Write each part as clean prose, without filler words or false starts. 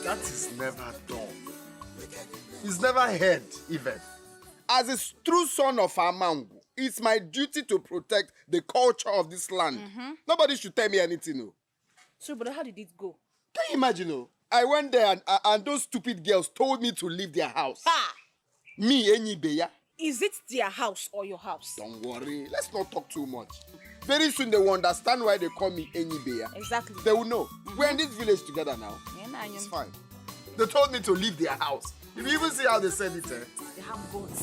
That is never done. It's never heard, even. As a true son of Amangu, it's my duty to protect the culture of this land. Nobody should tell me anything, no. So, but how did it go? Can you imagine, no? I went there and those stupid girls told me to leave their house. Ha! Me, Enyibeya. Is it their house or your house? Don't worry. Let's not talk too much. Very soon they will understand why they call me Enyibeya. Exactly. They will know. We're in this village together now. It's fine. They told me to leave their house. If you even see how they said it, They have guns.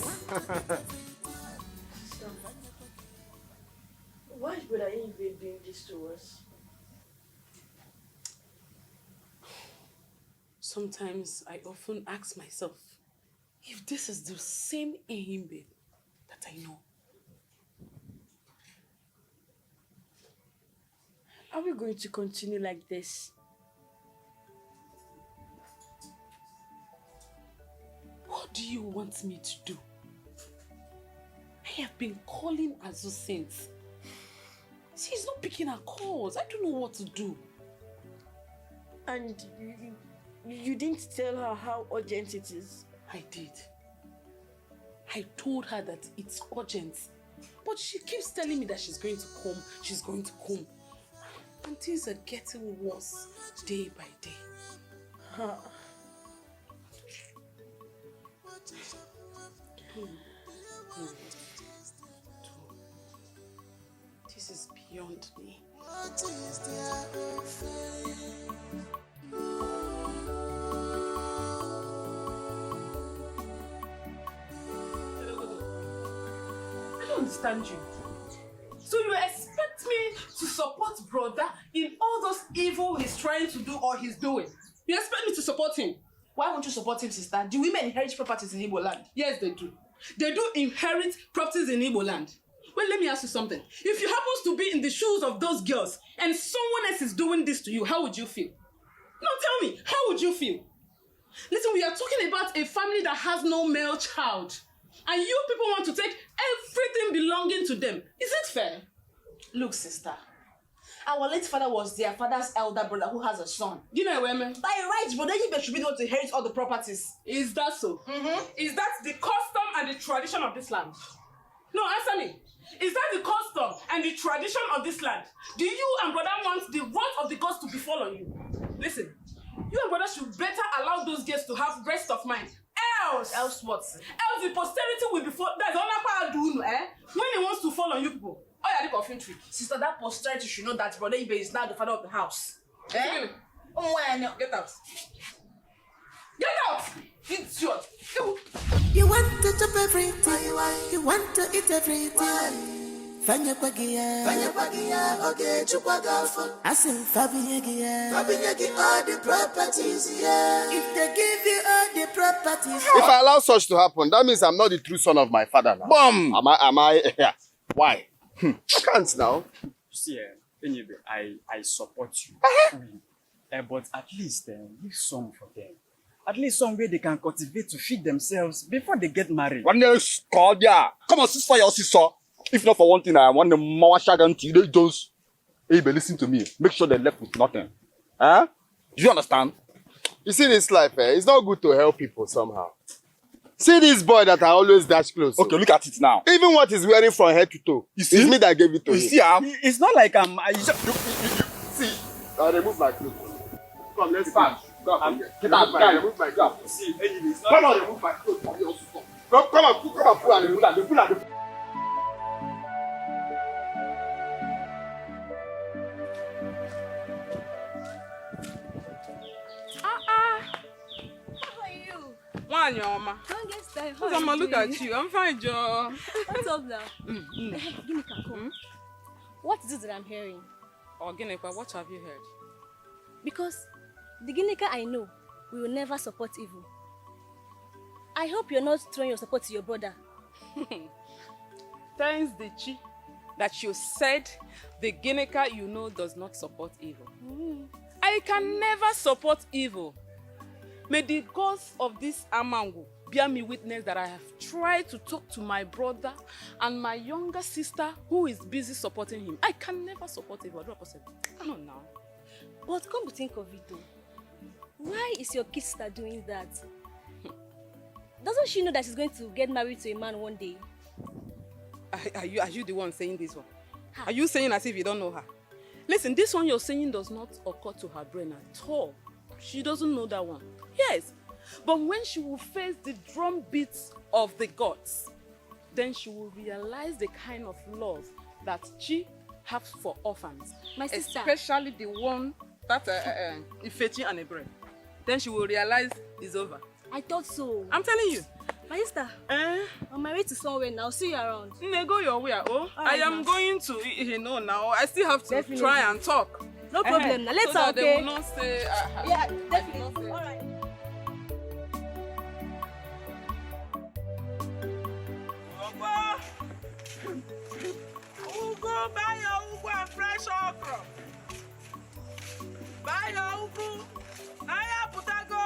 Why is Brother Enyibe doing this to us? Sometimes I often ask myself if this is the same Enyibe that I know. Are we going to continue like this? What do you want me to do? I have been calling Azu since. She's not picking her calls. I don't know what to do. And you didn't tell her how urgent it is? I did. I told her that it's urgent. But she keeps telling me that she's going to come. She's going to come. And things are getting worse day by day. This is beyond me. I don't understand you. So you expect me to support brother in all those evil he's trying to do or he's doing? You expect me to support him? Why won't you support him, sister? Do women inherit properties in Igbo land? Yes, they do. They do inherit properties in Igbo land. Well, let me ask you something. If you happen to be in the shoes of those girls and someone else is doing this to you, how would you feel? No, tell me, how would you feel? Listen, we are talking about a family that has no male child. And you people want to take everything belonging to them. Is it fair? Look, sister. Our late father was their father's elder brother who has a son. You know, women. By rights, Brother Enyibe should be the one to inherit all the properties. Is that so? Is that the custom and the tradition of this land? No, answer me. Is that the custom and the tradition of this land? Do you and brother want the wrath of the gods to befall on you? Listen, you and brother should better allow those girls to have rest of mind. Else what? Else the posterity will be that's all that do, when he wants to fall on you people. Oh yeah, the coffin tree. Sister, that posterity should know that Brother Enyibe is now the father of the house. Eh? Get out. Get out! Idiot! You want to chop everything. You want to eat everything. Fanya pagia, okay, chupagafo. Asim Fabinyagi, all the properties, yeah. If they give you all the properties. If I allow such to happen, that means I'm not the true son of my father now. Boom! Am I? Yeah. Why? I can't now. You see, Enyibe, I support you. But at least leave some for them. At least some way they can cultivate to feed themselves before they get married. Come on, sister, your sister. If not for one thing, I want the Mawashaganti. They just, hey, but listen to me. Make sure they're left with nothing. Huh? Do you understand? You see this life, it's not good to help people somehow. See this boy that I always dash close. Okay, look at it now. Even what he's wearing from head to toe. You see? It's me that gave it to him. You see, it's not like I'm... See, I remove my clothes. Come, let's start. Get out, guy. Remove my clothes. See, it's not... Come on, remove my clothes. Come on, pull and remove. Don't get started. Look at you. I'm fine, Joe. What's up now? Ginika, come. What is it that I'm hearing? Oh, Ginika, what have you heard? Because the Ginika I know will never support evil. I hope you're not throwing your support to your brother. Thanks, the Chi, that you said the Ginika you know does not support evil. I can never support evil. May the gods of this Amangu bear me witness that I have tried to talk to my brother and my younger sister who is busy supporting him. I can never support evil. I don't possible. Come on now. But come to think of it though, Why is your kid sister doing that? Doesn't she know that she's going to get married to a man one day? Are you the one saying this one? Are you saying as if you don't know her? Listen, this one you're saying does not occur to her brain at all. She doesn't know that one. Yes. But when she will face the drum beats of the gods, then she will realize the kind of love that she has for orphans. My sister. Especially the one that Ifechi and Ebre. Then she will realize it's over. I thought so. I'm telling you. My sister, on my way to somewhere now. See you around. Go your way. Oh, I am going to, now. I still have to Definitely. try and talk. No problem. Now let's so that okay. they will not say, Yeah, definitely. All right. Ugu, buy your ugu and fresh okra. Buy your ugu. Naya putago.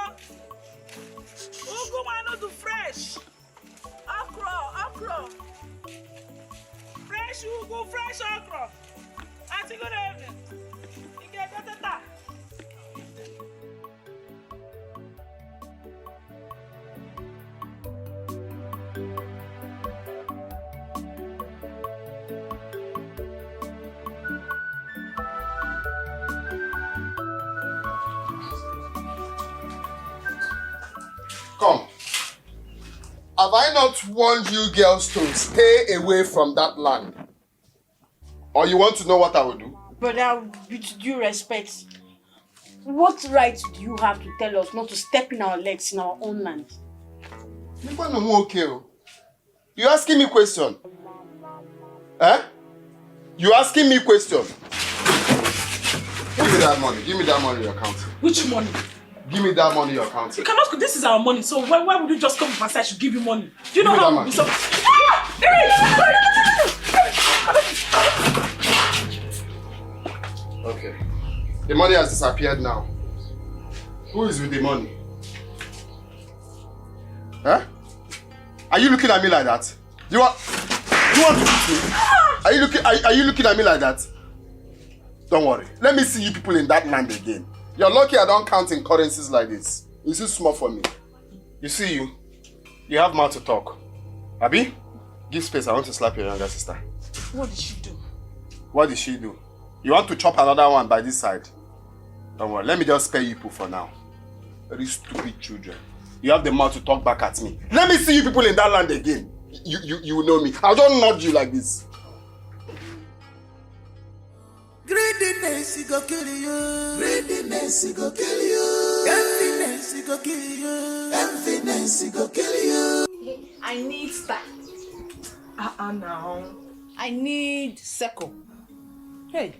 Ugu want to do fresh. Okra. Fresh ugu, fresh okra. Auntie, good evening. You get that. Come. Have I not warned you girls to stay away from that land? Or you want to know what I will do? Brother, with due respect, what right do you have to tell us not to step in our legs in our own land? Okay. You asking me question? Eh? You asking me question? Give me that money. Give me that money you're counting. Which money? Give me that money you're counting. You cannot. This is our money. So why would you just come and say I should give you money? Do you know Give me how that we be money. so? Okay. The money has disappeared now. Who is with the money? Huh? Are you looking at me like that? Do you want to beat me? Are you looking at me like that? Don't worry. Let me see you people in that land again. You're lucky I don't count in currencies like this. It's too small for me. You see you. You have mouth to talk. Abi? Give space. I want to slap your younger sister. What did she do? What did she do? You want to chop another one by this side? Don't worry. Let me just spare you people for now. Very stupid children. You have the mouth to talk back at me. Let me see you people in that land again. You will know me. I'll just nod you like this. Greediness, go kill you. Greediness, go kill you. Enviness, go kill you. Enviness, go kill you. I need style. Now. I need circle. Hey,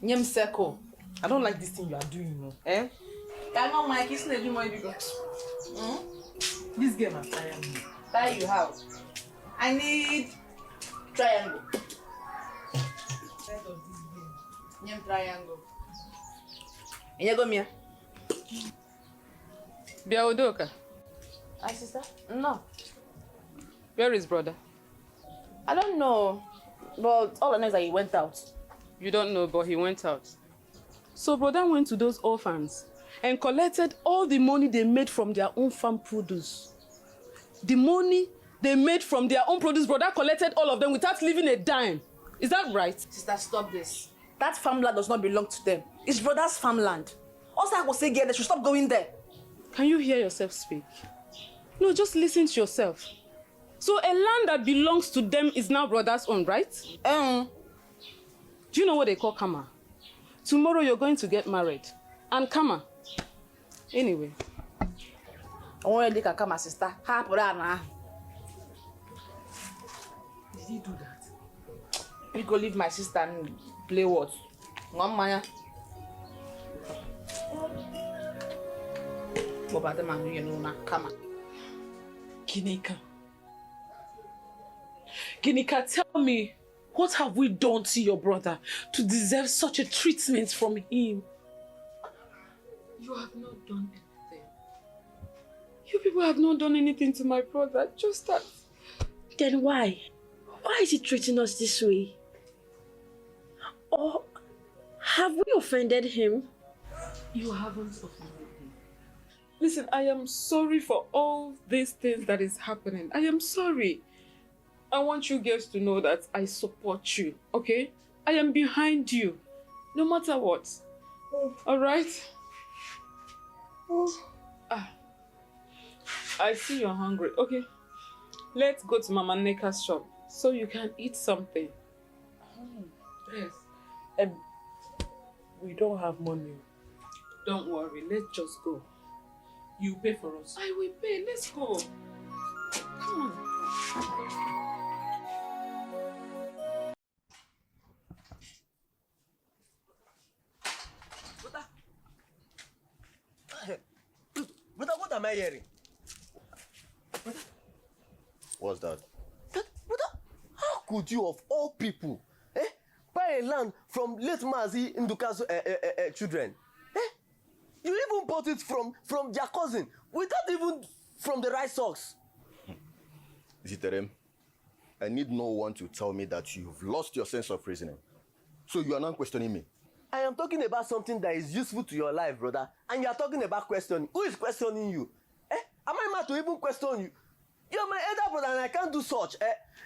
Nyem Seko. I don't like this thing you are doing, no. Eh? I know my kids need you more bigger. This game is tiring me. That you have. I need triangle. Nyem triangle. And you go me. Biaodoka. My sister? No. Where is brother? I don't know. But all I know is that he went out. You don't know, but he went out. So brother went to those orphans and collected all the money they made from their own farm produce. The money they made from their own produce, brother collected all of them without leaving a dime. Is that right? Sister, stop this. That farmland does not belong to them. It's brother's farmland. Also, I will say, girl, they should stop going there. Can you hear yourself speak? No, just listen to yourself. So a land that belongs to them is now brother's own, right? Do you know what they call karma? Tomorrow you're going to get married. And karma. Anyway. I want to look at sister. Did he do that? You go leave my sister and play what? One maya. Go about the man, you know, now. Come on. Ginika, tell me, what have we done to your brother to deserve such a treatment from him? You have not done anything. You people have not done anything to my brother, just that. Then why? Why is he treating us this way? Or have we offended him? You haven't offended him. Listen, I am sorry for all these things that is happening. I am sorry. I want you girls to know that I support you, okay? I am behind you, no matter what. Alright? I see you're hungry. Okay, let's go to Mama Neka's shop so you can eat something. Yes. We don't have money. Don't worry, let's just go. You pay for us. I will pay. Let's go. Come on. Brother, what am I hearing? What's that? Brother, how could you, of all people, buy a land from late Mazi Nduka's children? You even bought it from their cousin, without even from the right source. Ziterem, I need no one to tell me that you've lost your sense of reasoning. So you are not questioning me. I am talking about something that is useful to your life, brother. And you are talking about questioning. Who is questioning you? Am I mad to even question you? You are my elder brother and I can't do such.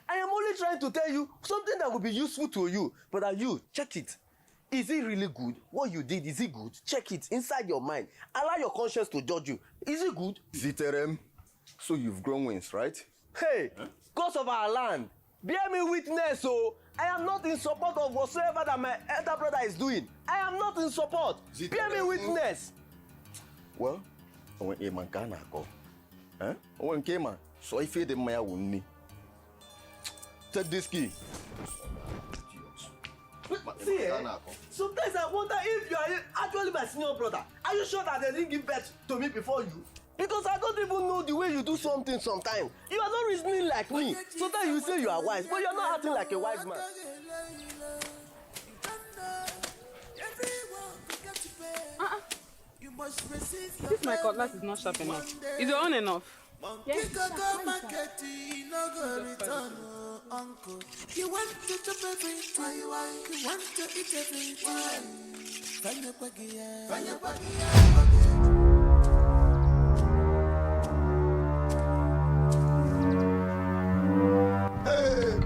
I am only trying to tell you something that will be useful to you. Brother, you, check it. Is it really good? What you did, is it good? Check it inside your mind. Allow your conscience to judge you. Is it good? Ziterem, so you've grown wings, right? Hey, cause of our land, bear me witness, so I am not in support of whatsoever that my elder brother is doing. I am not in support. Bear me witness. Well, when a man can go, when came man, so I feel the Maya wouldn't. Take this key. See, sometimes I wonder if you are actually my senior brother. Are you sure that they didn't give birth to me before you? Because I don't even know the way you do something sometimes. You are not reasoning like me. Sometimes you say you are wise, but you are not acting like a wise man. This my cutlass is not sharp enough. Is your own enough? Yes, uncle. You want to chop everything, you want to eat everything. Fanya pagia. Hey!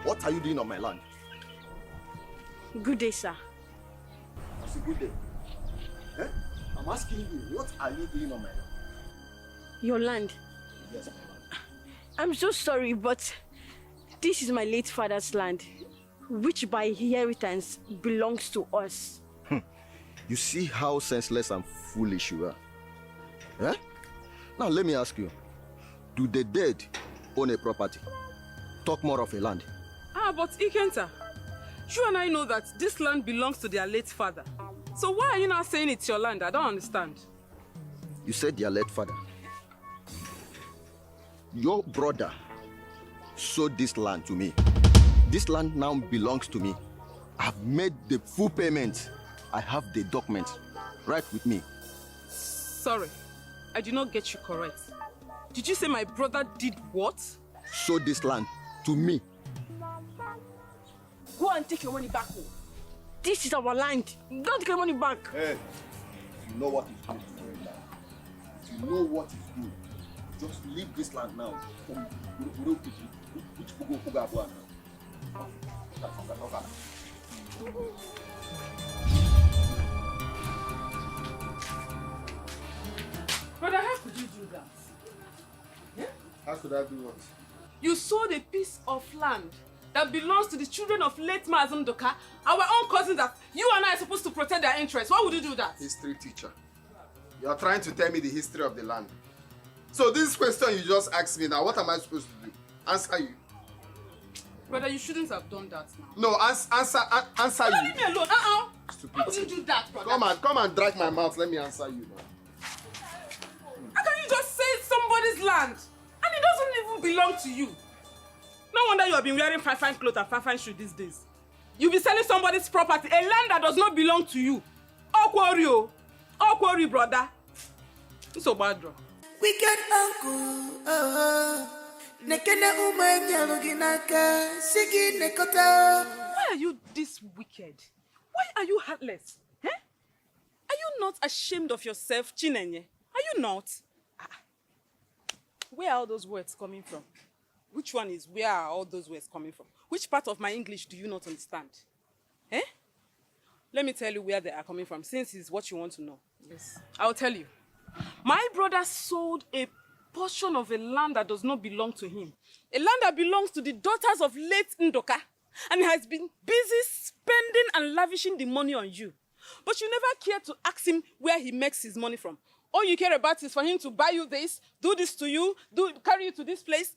What are you doing on my land? Good day, sir. That's a good day. I'm asking you, what are you doing on my land? Your land. Yes, my land. I'm so sorry, but this is my late father's land, which by inheritance belongs to us. You see how senseless and foolish you are? Now let me ask you, do the dead own a property? Talk more of a land. But Ikenta, you and I know that this land belongs to their late father. So why are you now saying it's your land? I don't understand. You said their late father. Your brother sold this land to me. This land now belongs to me. I've made the full payment. I have the documents right with me. Sorry, I did not get you correct. Did you say my brother did what? Sold this land to me. Go and take your money back home. This is our land. Don't take your money back. Hey, you know what is good for you now. You know what is good. Just leave this land now. Brother, how could you do that? Yeah? How could I do what? You sold a piece of land that belongs to the children of late Mazen Doka, our own cousins that you and I are supposed to protect their interests. Why would you do that? History teacher. You are trying to tell me the history of the land. So this question you just asked me now, what am I supposed to do? Answer you. Brother, you shouldn't have done that now. No, answer you. Leave me alone. Stupid. How would you do that, brother? Come and drag my mouth. Let me answer you now. How can you just say it's somebody's land and it doesn't even belong to you? No wonder you have been wearing fine clothes and fine shoes these days. You'll be selling somebody's property, a land that does not belong to you. Oh, quarry, brother. It's so bad, bro. Wicked uncle, nekene umenya luginaka, sigi nekota. Why are you this wicked? Why are you heartless? Are not ashamed of yourself, Chinenye? Are you not? Where are all those words coming from? Which one is where are all those words coming from? Which part of my English do you not understand? Eh? Let me tell you where they are coming from, since it's what you want to know. Yes. I'll tell you. My brother sold a portion of a land that does not belong to him. A land that belongs to the daughters of late Ndoka. And he has been busy spending and lavishing the money on you. But you never care to ask him where he makes his money from. All you care about is for him to buy you this, do this to you, carry you to this place.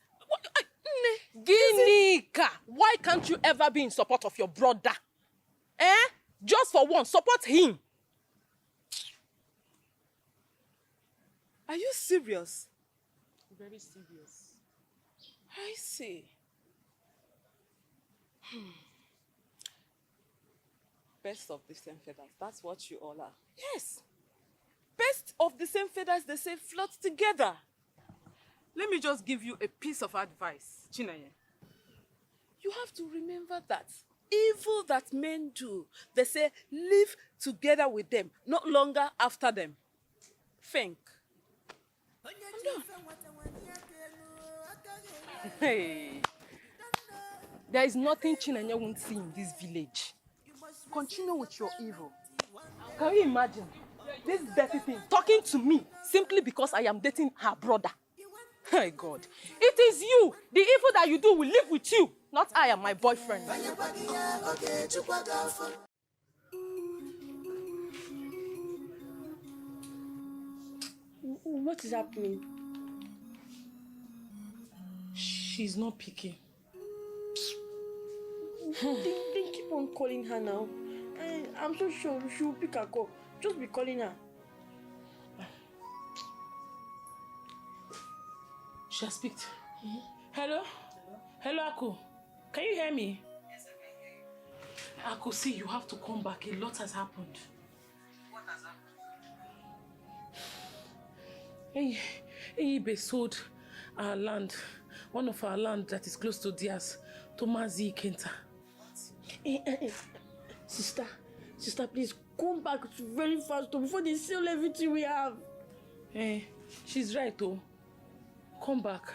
Ginika, why can't you ever be in support of your brother? Just for once, support him. Are you serious? Very serious. I see. Best of the same feathers. That's what you all are. Yes. Best of the same feathers, they say, float together. Let me just give you a piece of advice, Chinenye. You have to remember that evil that men do, they say, live together with them, not longer after them. Think. Hey. There is nothing Chinenye won't see in this village. Continue with your evil. Can you imagine this dirty thing talking to me simply because I am dating her brother? Hey God, it is you. The evil that you do will live with you, not I and my boyfriend. What is happening? She's not picking. Then keep on calling her now. I'm so sure she will pick her call. Just be calling her. She has picked. Hello? Hello, Aku. Can you hear me? Yes, I can hear you. Aku, see, you have to come back. A lot has happened. What has happened? Ibe sold our land. One of our land that is close to theirs. To Mazi Kenta. Sister, please come back very fast before they sell everything we have. She's right, though. Come back.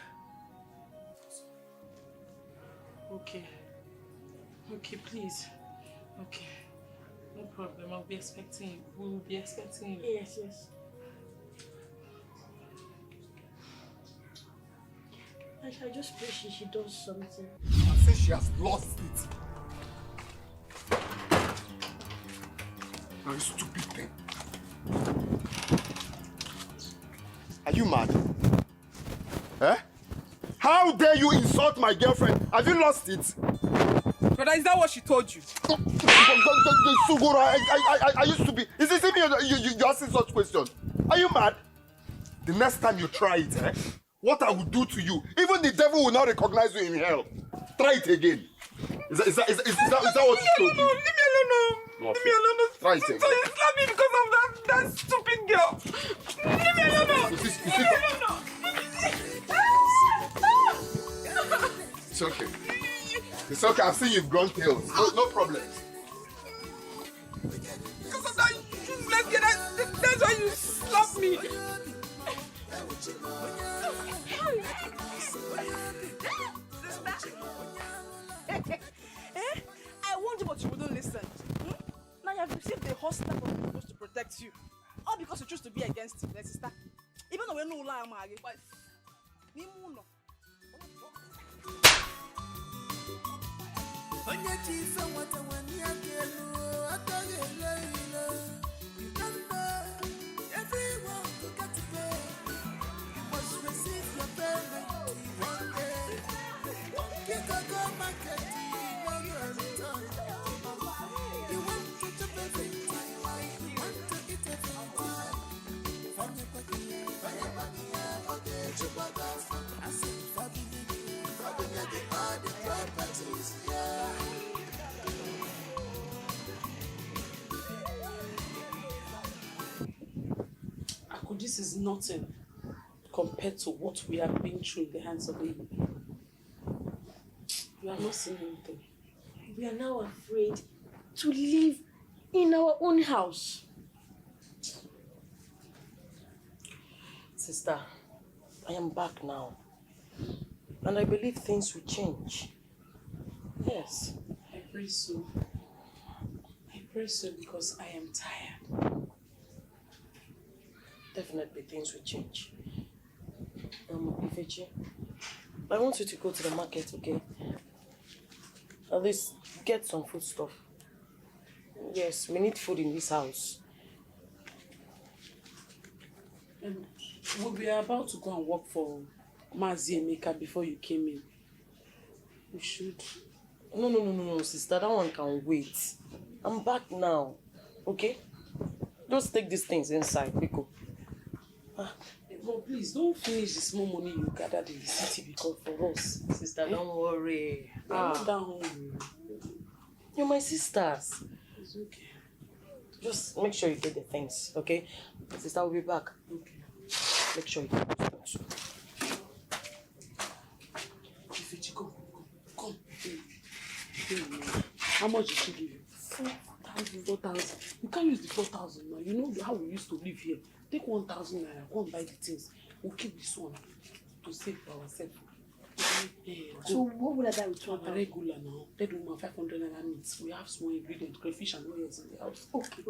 Okay, please. Okay. No problem. I'll be expecting you. We will be expecting you. Yes. I just pray she does something. I say she has lost it. Very stupid thing. Are you mad? How dare you insult my girlfriend? Have you lost it? Brother, is that what she told you? Sugura, I used to be. Is it me you asking such questions? Are you mad? The next time you try it, what I will do to you, even the devil will not recognize you in hell. Try it again. Is that what she told you? Leave me alone. Leave me alone. Try it again. So you slapped me because of that stupid girl. Leave me alone. Leave me alone. It's okay. It's okay. I've seen you've grown tails. No problem. Because of that useless girl, that's why you slapped me. I warned you, but you wouldn't listen. Now you have received the hostile from supposed to protect you. All because you choose to be against him, sister. Even though we know lie, I'm but everyone to get to play. You must receive your payment one day. You can go market, you want to do everything, you want to eat everything. Okay, I said, Fabi, all the properties, yeah. This is nothing compared to what we have been through in the hands of the evil. We have not seen anything. We are now afraid to live in our own house. Sister, I am back now. And I believe things will change. Yes. I pray so. I pray so because I am tired. Definitely things will change. Ifechi, I want you to go to the market, okay? At least get some food stuff. Yes, we need food in this house. We were about to go and work for Mazi Emeka before you came in. We should. No, sister. That one can wait. I'm back now. Okay? Just take these things inside, Biko. But please, don't finish the small money you gathered in the city because for us. Sister, don't worry. I'm not that hungry. You're my sisters. It's okay. Just make sure you get the things, okay? Sister will be back. Okay. Make sure you get the things. Etiko, come. How much did she give you? 4,000. You can't use the 4,000 now. You know how we used to live here. Take 1,000 naira, go and buy the things. We'll keep this one to save for ourselves. So what will I buy with 1,000? Regular now. That woman 500 naira meats. We have small ingredients, crayfish and oils in the house. Okay.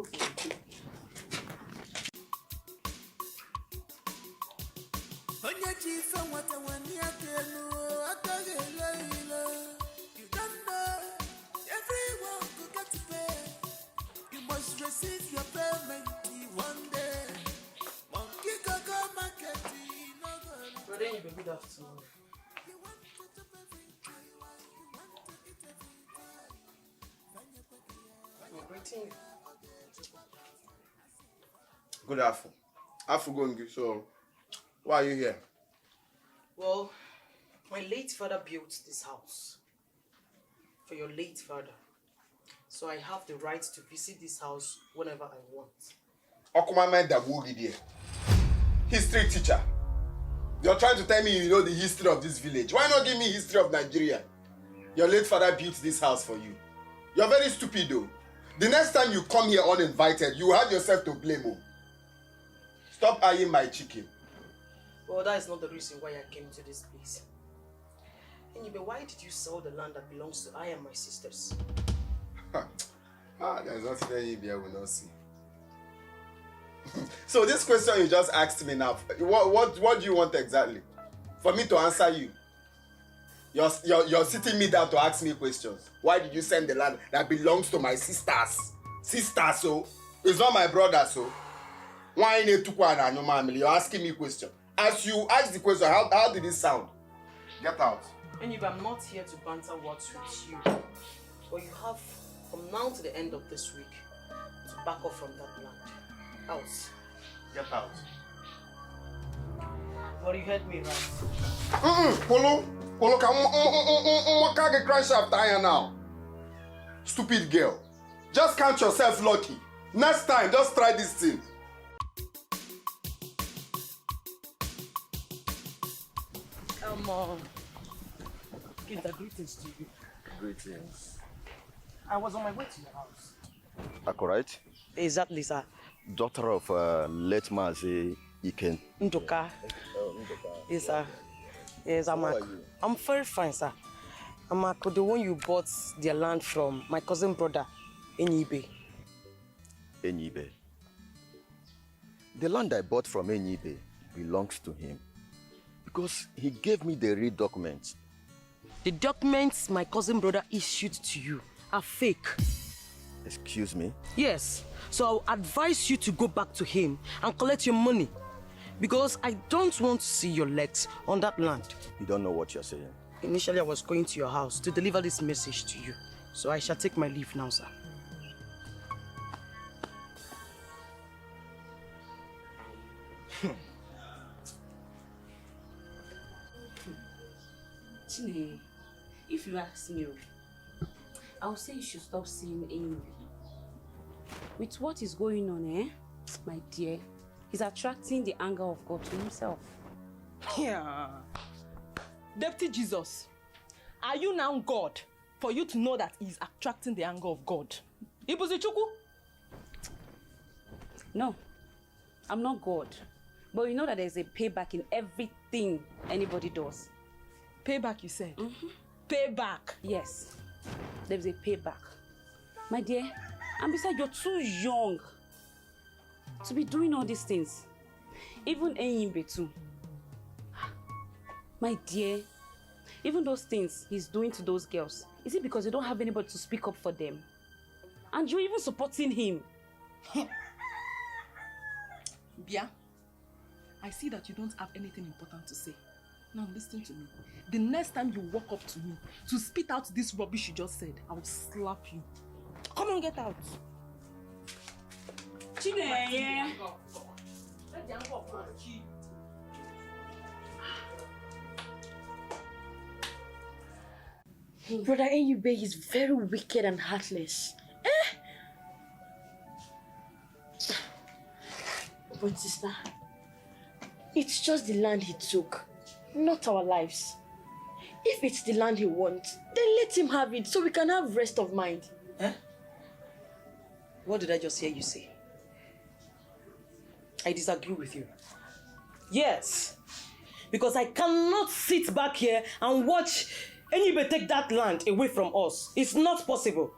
You don't know, everyone could get to pay. You must receive your payment one day. Monkey go market, Brother, you be good afternoon. I'm greeting you. Good afternoon. Afternoon, so why are you here? Well, my late father built this house for your late father. So I have the right to visit this house whenever I want. Okumama Dabugi there. History teacher. You're trying to tell me you know the history of this village. Why not give me history of Nigeria? Your late father built this house for you. You're very stupid though. The next time you come here uninvited, you have yourself to blame. Oh. Stop eyeing my chicken. Well, that is not the reason why I came to this place. Anyway, why did you sell the land that belongs to I and my sisters? There's nothing Enyibe will not see. So this question you just asked me now, what do you want exactly? For me to answer you? You're sitting me down to ask me questions. Why did you send the land that belongs to my sisters? Sisters, so it's not my brother, so why you're asking me questions? As you ask the question, how did it sound? Get out. Anyway, I'm not here to banter words with you. But you have from now to the end of this week to back off from that land. Out. Get out. But you heard me right. Polo, what can get crash after you now? Stupid girl. Just count yourself lucky. Next time, just try this thing. Come on. Kinder, greetings to you. Greetings. I was on my way to your house. Correct? Exactly, sir. Daughter of late Mazi Iken. Ndoka. Yes, sir. Yes, I'm very fine, sir. I'm the one you bought their land from, my cousin brother, Enyibe. Enyibe. The land I bought from Enyibe belongs to him because he gave me the real documents. The documents my cousin brother issued to you are fake. Excuse me? Yes. So I'll advise you to go back to him and collect your money because I don't want to see your legs on that land. You don't know what you're saying. Initially, I was going to your house to deliver this message to you. So I shall take my leave now, sir. Chine, if you ask me, I would say you should stop seeing Amy. With what is going on, my dear, he's attracting the anger of God to himself. Yeah. Deputy Jesus, are you now God for you to know that he's attracting the anger of God? Ibuzichuku? No, I'm not God. But you know that there's a payback in everything anybody does. Payback, you said? Mm-hmm. Payback? Yes. There's a payback. My dear, and besides, you're too young to be doing all these things. Even Enyimbe too. My dear, even those things he's doing to those girls, is it because you don't have anybody to speak up for them? And you're even supporting him. Bia, I see that you don't have anything important to say. Now listen to me. The next time you walk up to me to spit out this rubbish you just said, I will slap you. Come on, get out. Chineye. Brother Enyimbe is very wicked and heartless. But sister, it's just the land he took, not our lives. If it's the land he wants, then let him have it so we can have rest of mind. What did I just hear you say? I disagree with you. Yes, because I cannot sit back here and watch Enyimbe take that land away from us. It's not possible.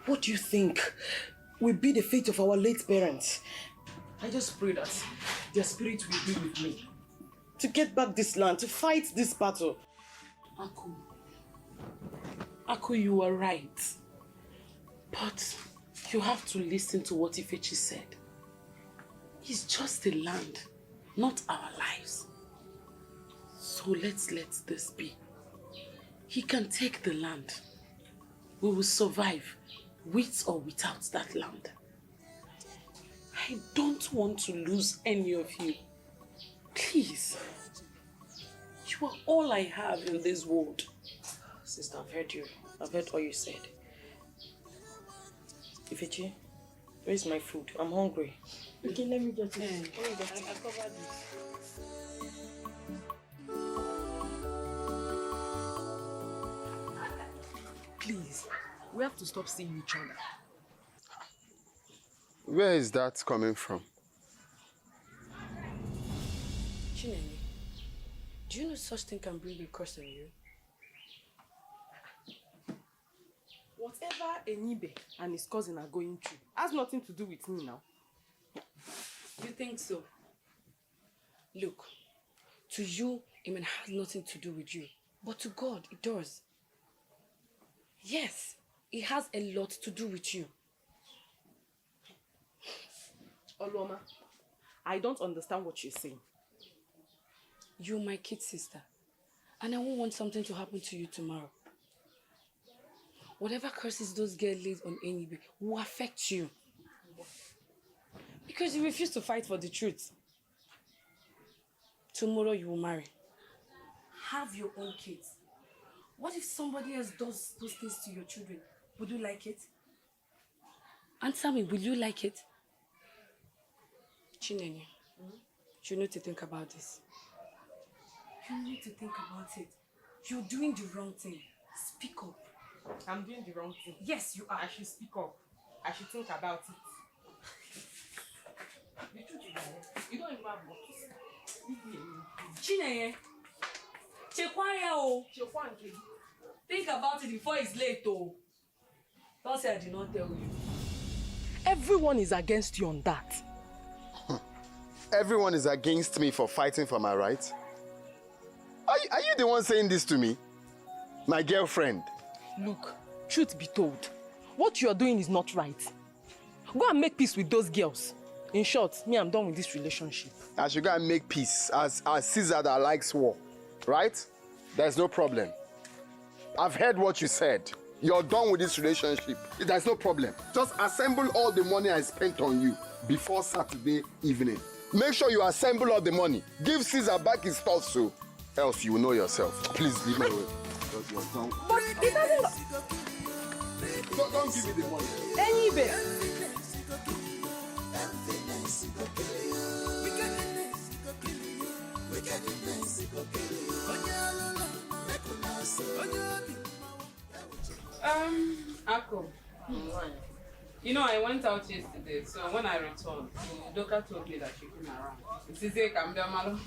What do you think will be the fate of our late parents? I just pray that their spirit will be with me to get back this land, to fight this battle. Aku, you are right. But you have to listen to what Ifechi said. It's just the land, not our lives. So let's let this be. He can take the land. We will survive with or without that land. I don't want to lose any of you. Please. You are all I have in this world. Sister, I've heard you. I've heard all you said. Ifechi, where's my food? I'm hungry. Okay, let me get it. I covered this. Please, we have to stop seeing each other. Where is that coming from? Chinenye, do you know such thing can bring a curse on you? Whatever Enyimbe and his cousin are going through has nothing to do with me now. You think so? Look, to you, it may have nothing to do with you, but to God, it does. Yes, it has a lot to do with you. Oluoma, I don't understand what you're saying. You're my kid sister, and I won't want something to happen to you tomorrow. Whatever curses those girls laid on Enyimbe will affect you. Because you refuse to fight for the truth. Tomorrow you will marry. Have your own kids. What if somebody else does those things to your children? Would you like it? Answer me, will you like it? Chinenye, you need to think about this. You need to think about it. You're doing the wrong thing. Speak up. I'm doing the wrong thing. Yes, you are. I should speak up. I should think about it. The truth is, you don't even have what to say. Leave me alone. Chinenye, think about it before it's late, though. Don't say I did not tell you. Everyone is against you on that. Everyone is against me for fighting for my rights. Are you the one saying this to me? My girlfriend. Look, truth be told, what you are doing is not right. Go and make peace with those girls. In short, me, I'm done with this relationship. I should go and make peace as Caesar that likes war, right? There's no problem. I've heard what you said. You're done with this relationship. There's no problem. Just assemble all the money I spent on you before Saturday evening. Make sure you assemble all the money. Give Caesar back his stuff so else you will know yourself. Please leave my way. But it doesn't... Don't give me the money. Enyimbe. Ako. You know, I went out yesterday, so when I returned, Doka told me that she came around. She said, "Kambiamalo,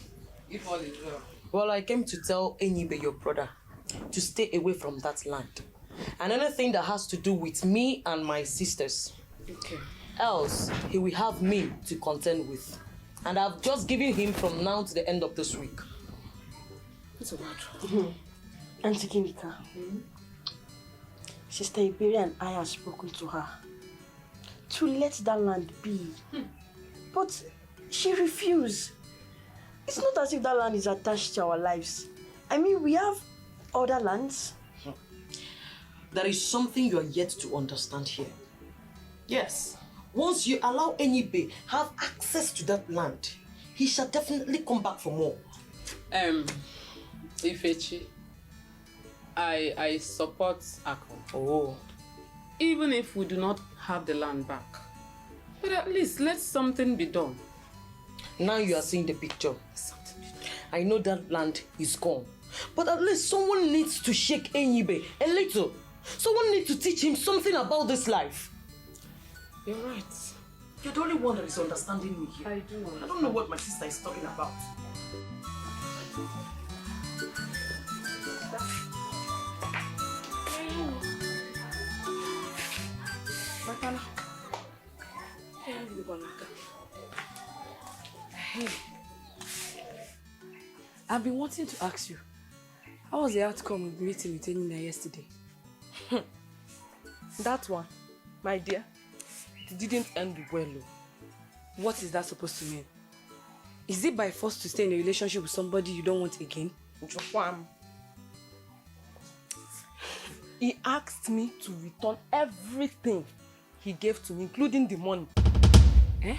if all is well." Well, I came to tell Enyibe, your brother, to stay away from that land. And anything that has to do with me and my sisters. Okay. Else, he will have me to contend with. And I've just given him from now to the end of this week. What's about? Auntie Kinika, Sister Iberi and I have spoken to her to let that land be. But she refused. It's not as if that land is attached to our lives. I mean, we have other lands. There is something you are yet to understand here. Yes, once you allow Enyibe have access to that land, he shall definitely come back for more. Ifechi, I support Ako. Oh. Even if we do not have the land back. But at least let something be done. Now you are seeing the picture. I know that land is gone. But at least someone needs to shake Enyibe a little. Someone needs to teach him something about this life. You're right. You're the only one that is understanding me here. I do understand. I don't know what my sister is talking about. Hey, I've been wanting to ask you, how was the outcome of the meeting with Enina yesterday? That one, my dear, it didn't end well. What is that supposed to mean? Is it by force to stay in a relationship with somebody you don't want again? He asked me to return everything he gave to me, including the money. Eh?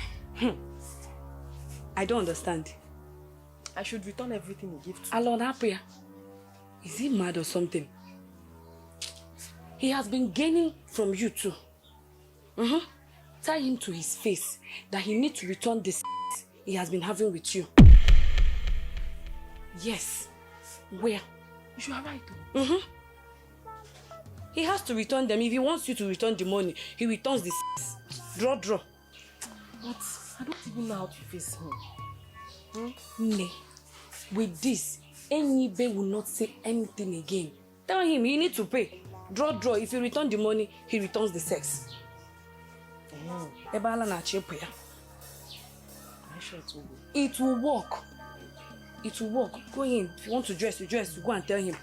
I don't understand. I should return everything he gave to me. Alon Apia, is he mad or something? He has been gaining from you too. Tell him to his face that he needs to return this he has been having with you. Yes. Where? You are right. He has to return them. If he wants you to return the money, he returns the Draw. But I don't even know how to face him. Nay, with this, Enyibe will not say anything again. Tell him he needs to pay. Draw. If he returns the money, he returns the sex. Ebala na chepe ya. I'm sure it will work. It will work. It will work. Go in. If you want to dress, you dress. You go and tell him.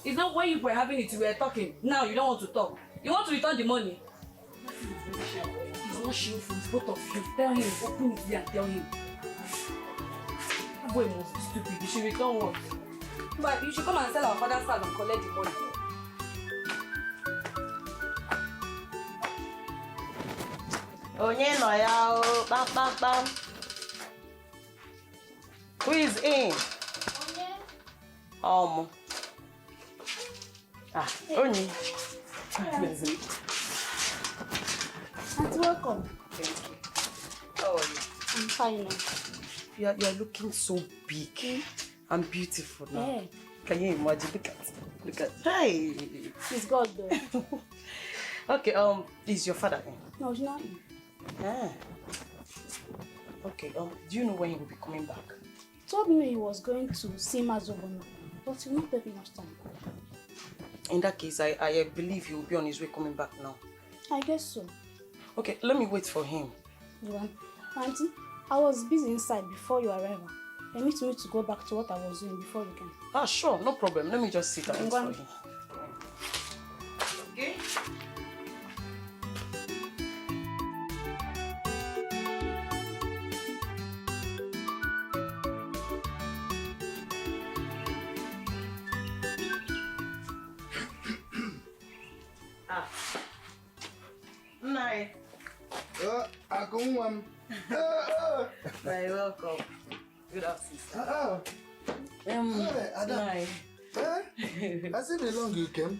It's not when you were having it, we were talking. Now you don't want to talk. You want to return the money. He's not shameful, it's both of you. Tell him, open it there and tell him. That boy must be stupid. You should return what? But you should come and sell our father's house and collect the money. Onye no ya o, bam. Who is in? Onye. Onye. Auntie, welcome. Thank you. How are you? I'm fine now. You're looking so big and beautiful now. Yeah. Can you imagine? Look at. Hey. It's God though. Okay. Is your father in? No, he's not in. Ah. Okay. Do you know when he will be coming back? He told me he was going to see Mazobona, but he won't take much time. In that case, I believe he will be on his way coming back now. I guess so. Okay, let me wait for him. You want? Auntie, I was busy inside before your arrival. Permit me to go back to what I was doing before you came. Ah, sure, no problem. Let me just sit and wait for him. Okay. Nai. Very welcome. Good afternoon. Nai. Has it been long you came?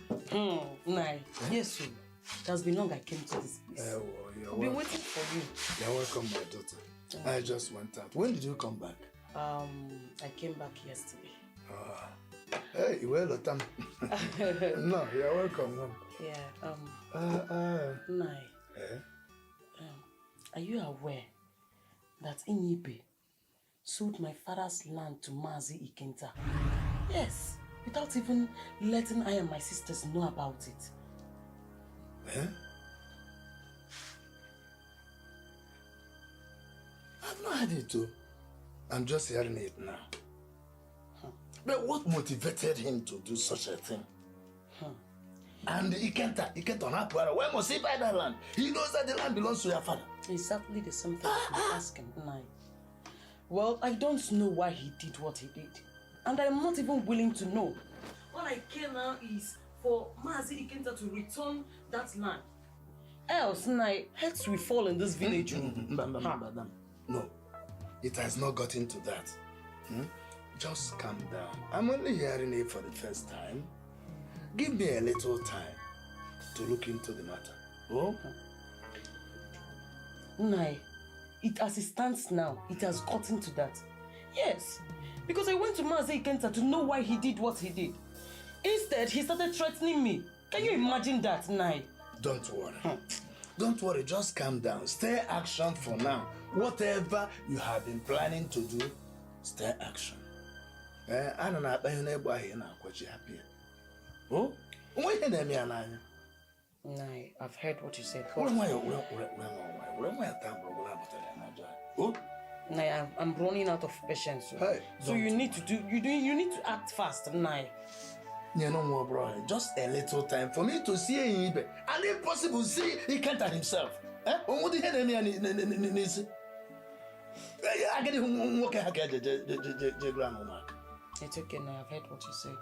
Nai. Yes, sir. It has been long I came to this place. I've been waiting for you. You're welcome, my daughter. I just went out. When did you come back? I came back yesterday. Hey, well, Otam. No, you're welcome. Yeah, Nai. Eh? Are you aware that Inyibe sold my father's land to Mazi Ikenta? Yes, without even letting I and my sisters know about it. Eh? I've not heard it too. I'm just hearing it now. But what motivated him to do such a thing? And Ikenta on Apara, why must he buy that land? He knows that the land belongs to your father. Exactly the same thing I'm asking, Nai. Well, I don't know why he did what he did. And I'm not even willing to know. All I care now is for Mazi Ikenta to return that land. Else, Nai, heads will fall in this village. No, it has not gotten to that. Just calm down. I'm only hearing it for the first time. Give me a little time to look into the matter. Oh? Nai, as it stands now, it has gotten to that. Yes, because I went to Mazi Ikenta to know why he did what he did. Instead, he started threatening me. Can you imagine that, Nai? Don't worry. Don't worry, just calm down. Stay action for now. Whatever you have been planning to do, stay action. I don't know what you happy. Oh? Nai, I've heard what you said. Nai, I'm running out of patience. So you need to act fast, Nai. Just a little time for me to see him, and if possible, see he can't himself. It's okay, Nai, I've heard what you said.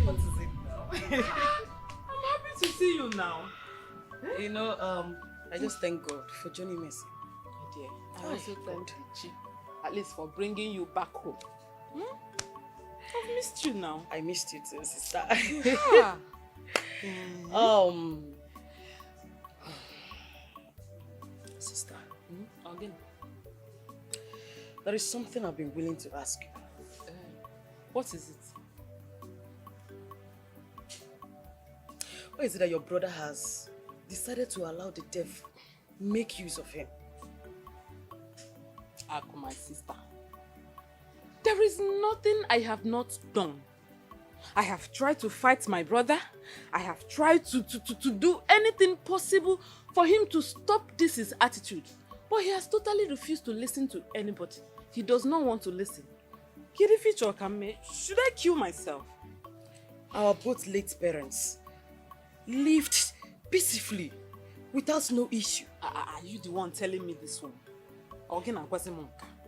What is it now? I'm happy to see you now. You know, I just thank God for Johnny Mercy. My dear, I also thank Chi, at least for bringing you back home. I've missed you now. I missed you too, sister. Yeah. Sister, Again. there is something I've been willing to ask you. What is it? Why is it that your brother has decided to allow the devil make use of him? Aku, my sister. There is nothing I have not done. I have tried to fight my brother. I have tried to do anything possible for him to stop this his attitude. But he has totally refused to listen to anybody. He does not want to listen. Should I kill myself? Our both late parents lived peacefully without no issue. Are you the one telling me this one?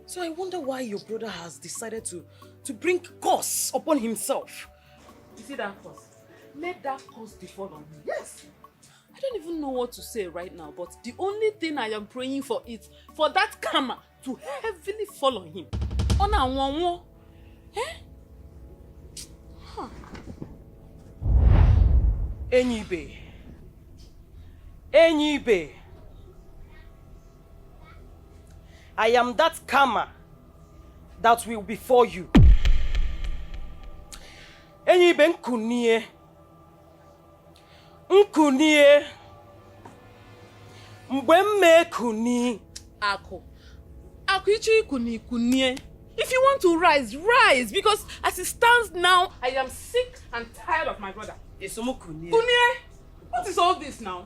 So I wonder why your brother has decided to bring curse upon himself. You see that curse? Let that curse befall on me. Yes. I don't even know what to say right now, but the only thing I am praying for is for that karma to heavily fall on him. Enyibe. Enyibe. I am that karma that will befall you. Enyibe nkunie. Nkunie. Mbemme kuni. Ako. Ako ichi kunie. If you want to rise, rise. Because as it stands now, I am sick and tired of my brother. Esomo kunie. Kunie? What is all this now?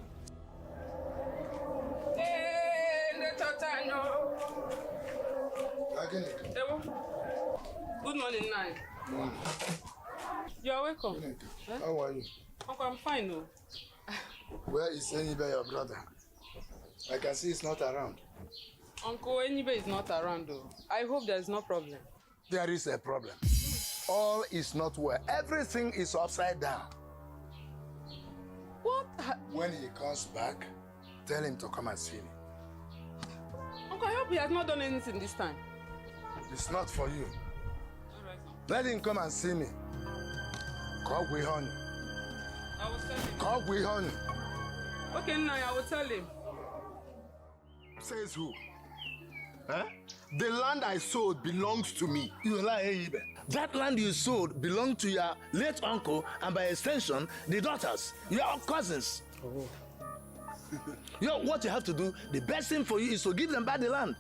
Good morning, Nai. You are welcome. How are you? Uncle, I'm fine, no. Where is Enibe, your brother? I can see he's not around. Uncle, Enibe is not around, though. I hope there is no problem. There is a problem. All is not well. Everything is upside down. What? When he comes back, tell him to come and see me. Uncle, I hope he has not done anything this time. It's not for you. All right, now. Let him come and see me. Call Gwihon. I will tell him. Call Gwihon. Okay, Nai, I will tell him. Says who? Huh? The land I sold belongs to me. You lie, Ibe. That land you sold belonged to your late uncle and by extension, the daughters, your cousins. Oh. What you have to do, the best thing for you is to give them back the land.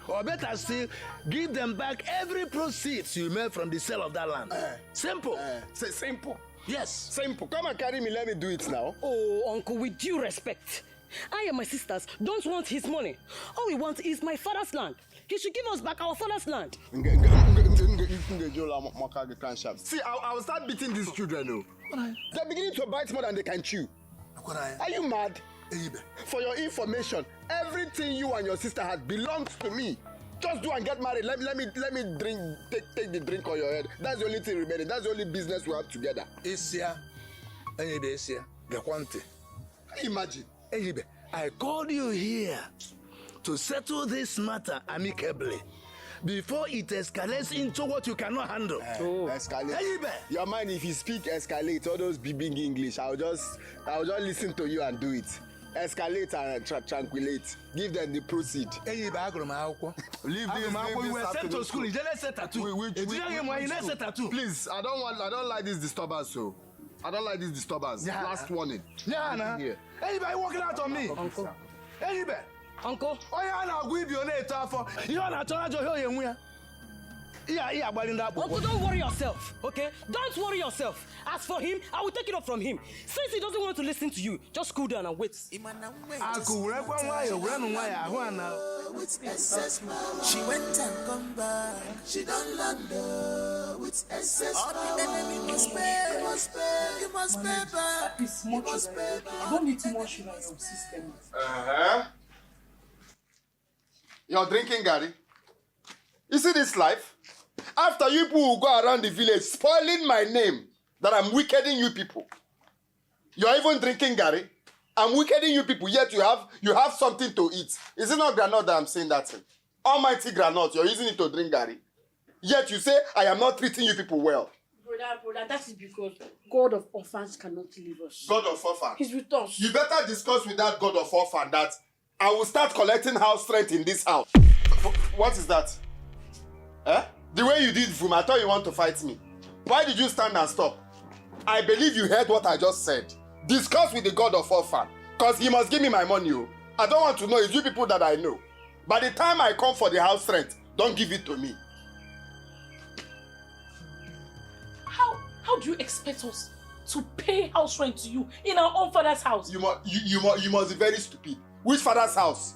Or better still, give them back every proceeds you made from the sale of that land. Simple. Simple. Yes. Simple. Come and carry me, let me do it now. Oh, uncle, with due respect, I and my sisters don't want his money. All we want is my father's land. He should give us back our father's land. See, I will start beating these children. No. They're beginning to bite more than they can chew. Are you mad? For your information, everything you and your sister had belongs to me. Just do and get married. Let me drink, take the drink on your head. That's the only thing remaining. That's the only business we have together. Isia, Isia, the quantity. Imagine. I called you here to settle this matter amicably before it escalates into what you cannot handle. Escalate. Your mind, if you speak escalate, all those big English, I'll just listen to you and do it. Escalate and tranquilate. Give them the proceed. Leave this. We were sent to school. Please, I don't like this disturbance. So, I don't like this disturbance. Yeah. Last warning. Yeah, anybody walking out on me? Uncle. Anybody? Uncle. Oh yeah, now we be on it. You are not trying to hear you. Yeah, but in that book. Uncle, don't worry yourself, okay? Don't worry yourself. As for him, I will take it up from him. Since he doesn't want to listen to you, just cool down and wait. She went and come back. She don't land with SS. All the enemy must pay. You must pay back. You must pay back. I don't need too much sugar in your system. You're drinking, Gary. You see this life? After you people who go around the village spoiling my name, that I'm wickeding you people. You're even drinking, Gary. I'm wickeding you people, yet you have something to eat. Is it not granite that I'm saying that thing? Almighty granite, you're using it to drink, Gary. Yet you say I am not treating you people well. Brother, that is because God of orphans cannot leave us. God of orphans? He's with us. You better discuss with that God of orphans that I will start collecting house rent in this house. What is that? The way you did, Vum, I thought you want to fight me. Why did you stand and stop? I believe you heard what I just said. Discuss with the God of orphan, because he must give me my money. I don't want to know. It's you people that I know. By the time I come for the house rent, don't give it to me. How do you expect us to pay house rent to you in our own father's house? You must be very stupid. Which father's house?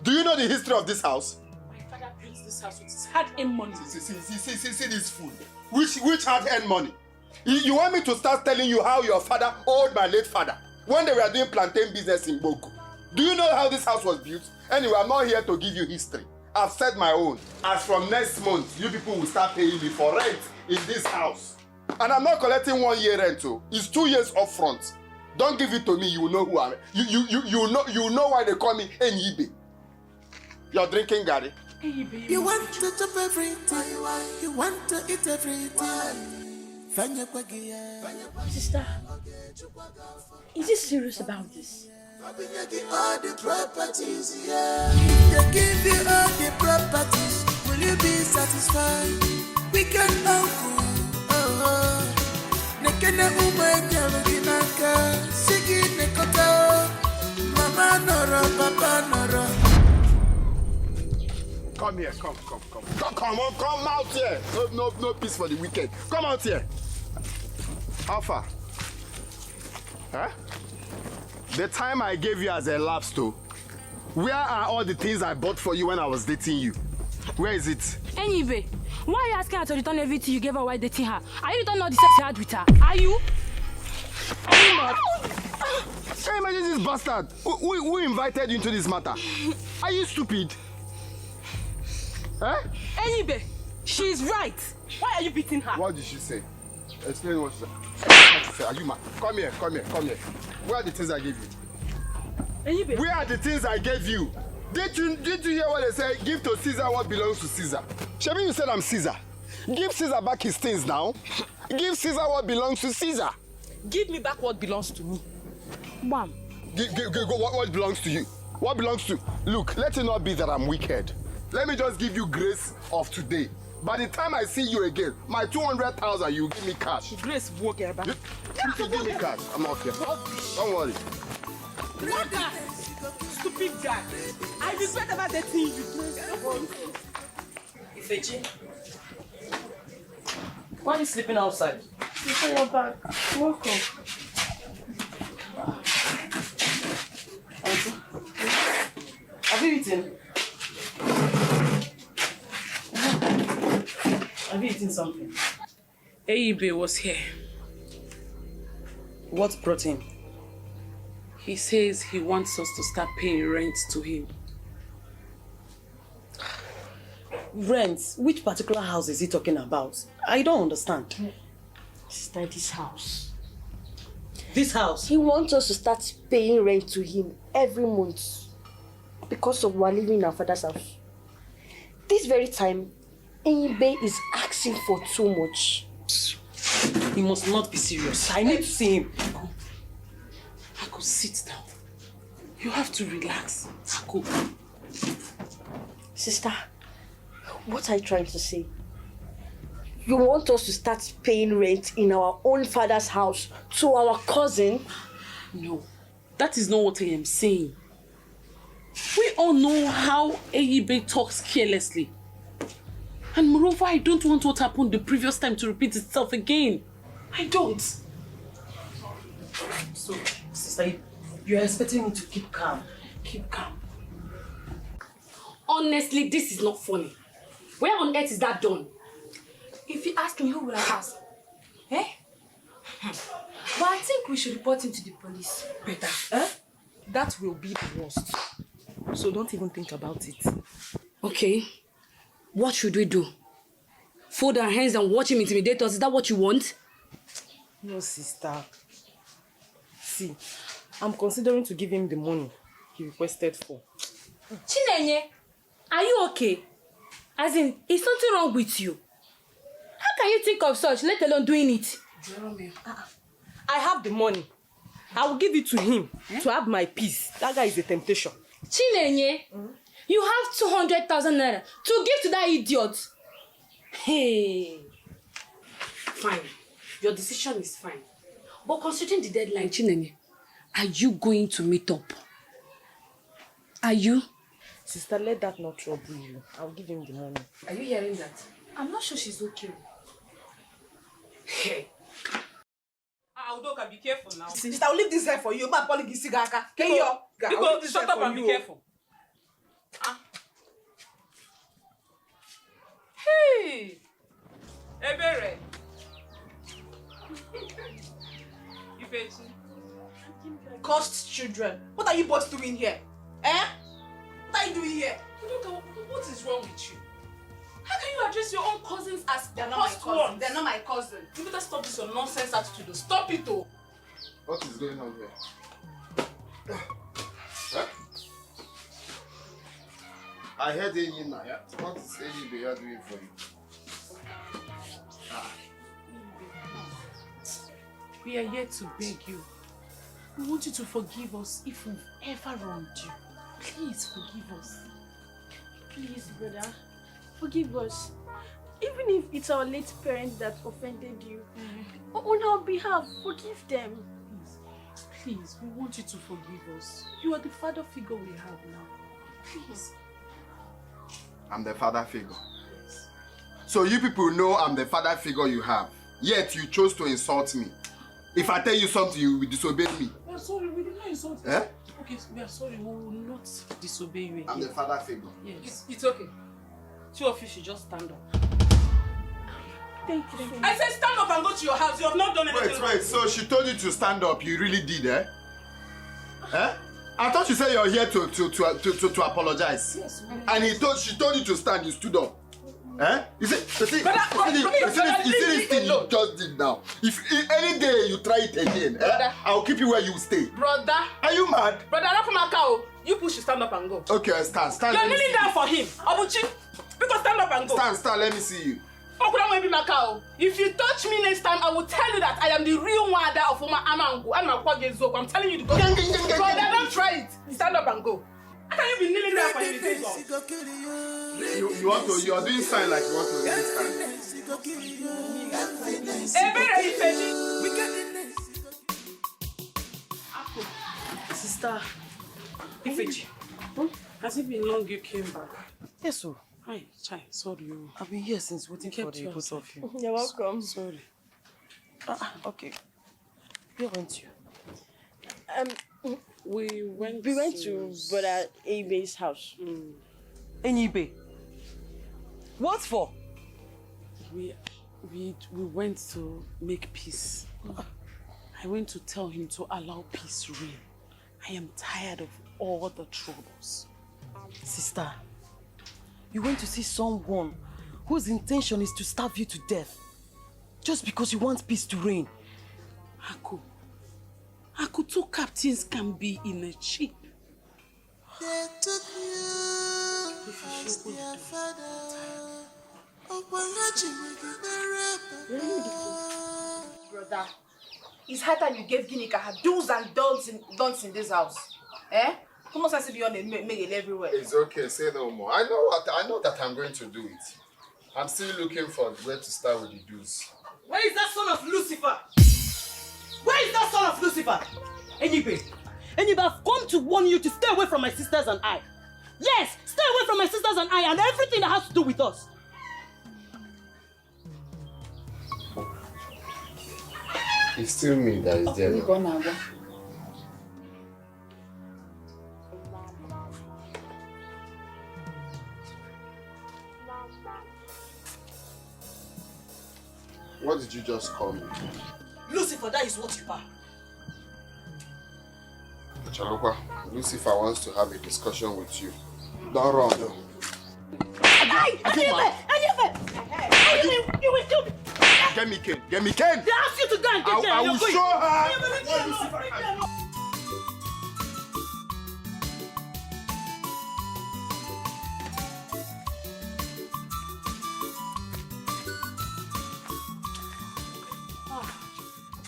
Do you know the history of this house? My father built this house with his hard-earned money. See this fool. Which hard-earned money? You want me to start telling you how your father owed my late father when they were doing plantain business in Boko? Do you know how this house was built? Anyway, I'm not here to give you history. I've said my own. As from next month, you people will start paying me for rent in this house. And I'm not collecting 1 year rent too. It's 2 years up front. Don't give it to me, you will know who I am. You know why they call me Enyibe. You're drinking, Gary. You want to chop everything. You want to eat everything. Sister, is he serious about this? All the properties, yeah. They give you all the properties. Will you be satisfied? We can uncle. Nekene umenya luginaka. Sigi nekota. Mama noro, papa noro. Come here, come out here. No peace for the wicked. Come out here. How far? Huh? The time I gave you as a lapse to, where are all the things I bought for you when I was dating you? Where is it? Anyway, why are you asking her to return everything you gave her while dating her? Are you returning all the sex you had with her? Are you? Mad? Can you imagine this bastard? Who invited you into this matter? Are you stupid? Huh? Anyway, she's right. Why are you beating her? What did she say? Explain what she said. Are you mad? Come here. Where are the things I gave you? Where are the things I gave you? Did you hear what they said? Give to Caesar what belongs to Caesar. Shebi, you said I'm Caesar. Give Caesar back his things now. Give Caesar what belongs to Caesar. Give me back what belongs to me. Mom. What belongs to you? What belongs to... Look, let it not be that I'm wicked. let me just give you grace of today. By the time I see you again, my 200,000, you give me cash. Grace, walk here, You give me cash. I'm off here. Don't worry. Walker! Stupid guy. I regret about the thing you do. Ifechi, why are you sleeping outside? Before you're back. Welcome. Auntie, have you eaten? Have you eaten something? Eibe was here. What brought him? He says he wants us to start paying rent to him. Rent? Which particular house is he talking about? I don't understand. Sister, this house. This house? He wants us to start paying rent to him every month because of we're living in our father's house. This very time, Enyibe is asking for too much. He must not be serious. I need to see him. Ako, sit down. You have to relax. Ako. Sister, what are you trying to say? You want us to start paying rent in our own father's house to our cousin? No, that is not what I am saying. We all know how Eibe talks carelessly. And moreover, I don't want what happened the previous time to repeat itself again. I don't. So, sister, you're expecting me to keep calm. Keep calm. Honestly, this is not funny. Where on earth is that done? If you ask me, who will I ask? Eh? But I think we should report him to the police. Better. Eh? That will be the worst. So don't even think about it. Okay. What should we do? Fold our hands and watch him intimidate us? Is that what you want? No, sister. See, I'm considering to give him the money he requested for. Chinenye, are you okay? As in, is something wrong with you? How can you think of such, let alone doing it? I have the money. I will give it to him to have my peace. That guy is a temptation. Chinenye, you have 200,000 naira to give to that idiot. Hey. Fine. Your decision is fine. But considering the deadline, Chinenye, are you going to meet up? Are you? Sister, let that not trouble you. I'll give him the money. Are you hearing that? I'm not sure she's okay. Hey. Udoka, be careful now. Sister, I'll leave this here for you. Shut up and be careful. Hey! Ebere! Cursed children. What are you both doing here? Eh? What are you doing here? Udoka, what is wrong with you? How can you address your own cousins as They're not my cousin. They're not my cousin. You better stop this your nonsense attitude. Stop it, oh! What is going on here? Huh? I heard Enyina, yeah? What is Enyibe doing for you? We are here to beg you. We want you to forgive us if we've ever wronged you. Please forgive us. Please, brother, forgive us. Even if it's our late parents that offended you, on our behalf, forgive them. Please, we want you to forgive us. You are the father figure we have now. Please. I'm the father figure. So you people know I'm the father figure you have. Yet you chose to insult me. If I tell you something, you will disobey me. We are sorry, we did not insult you. Eh? Okay, we are sorry, we will not disobey you again. I'm the father figure. Yes. It's okay. Two of you should just stand up. Thank you. I said stand up and go to your house. You have not done anything. Wait, so she told you to stand up. You really did, eh? Eh? I thought you said you're here to apologize. Yes, and she told you to stand, you stood up. Eh? You see this thing you just did now. If any day you try it again, I'll keep you where you stay. Brother. Are you mad? Brother, Rapumaka, you push to stand up and go. Okay, stand. You're kneeling down for him. Abuchi, because stand up and go. Stand, let me see you. If you touch me next time, I will tell you that I am the real mother of Oma Amangu. I'm telling you to go. Brother, don't try it. Stand up and go. can you be kneeling there for him? You are doing sign like you want to release time. Sister, Ifechi, has it been long you came back? Yes, sir. Hi, Chai, sorry. I've been here since waiting for the both of you. You're welcome. Sorry. Okay. Where went you? We went to Brother Abe's house. Enyibe. What for? We went to make peace. I went to tell him to allow peace reign. I am tired of all the troubles. Sister, you went to see someone whose intention is to starve you to death just because you want peace to reign. Aku, two captains can be in a ship. They took you as their father. Brother, it's high time you gave Ginika her do's and don'ts in this house. Eh? Come on, say beyond and make it everywhere. It's okay, say no more. I know that I'm going to do it. I'm still looking for where to start with the do's. Where is that son of Lucifer? Where is that son of Lucifer? Enyibe, I've come to warn you to stay away from my sisters and I. Yes, stay away from my sisters and I and everything that has to do with us. It's still me that is there. What did you just call me? Lucifer, that is what you are. Chalokwa, Lucifer wants to have a discussion with you. Don't run. You will kill me. Get me Ken. Get me Ken. They asked you to go and get Ken. I will show her.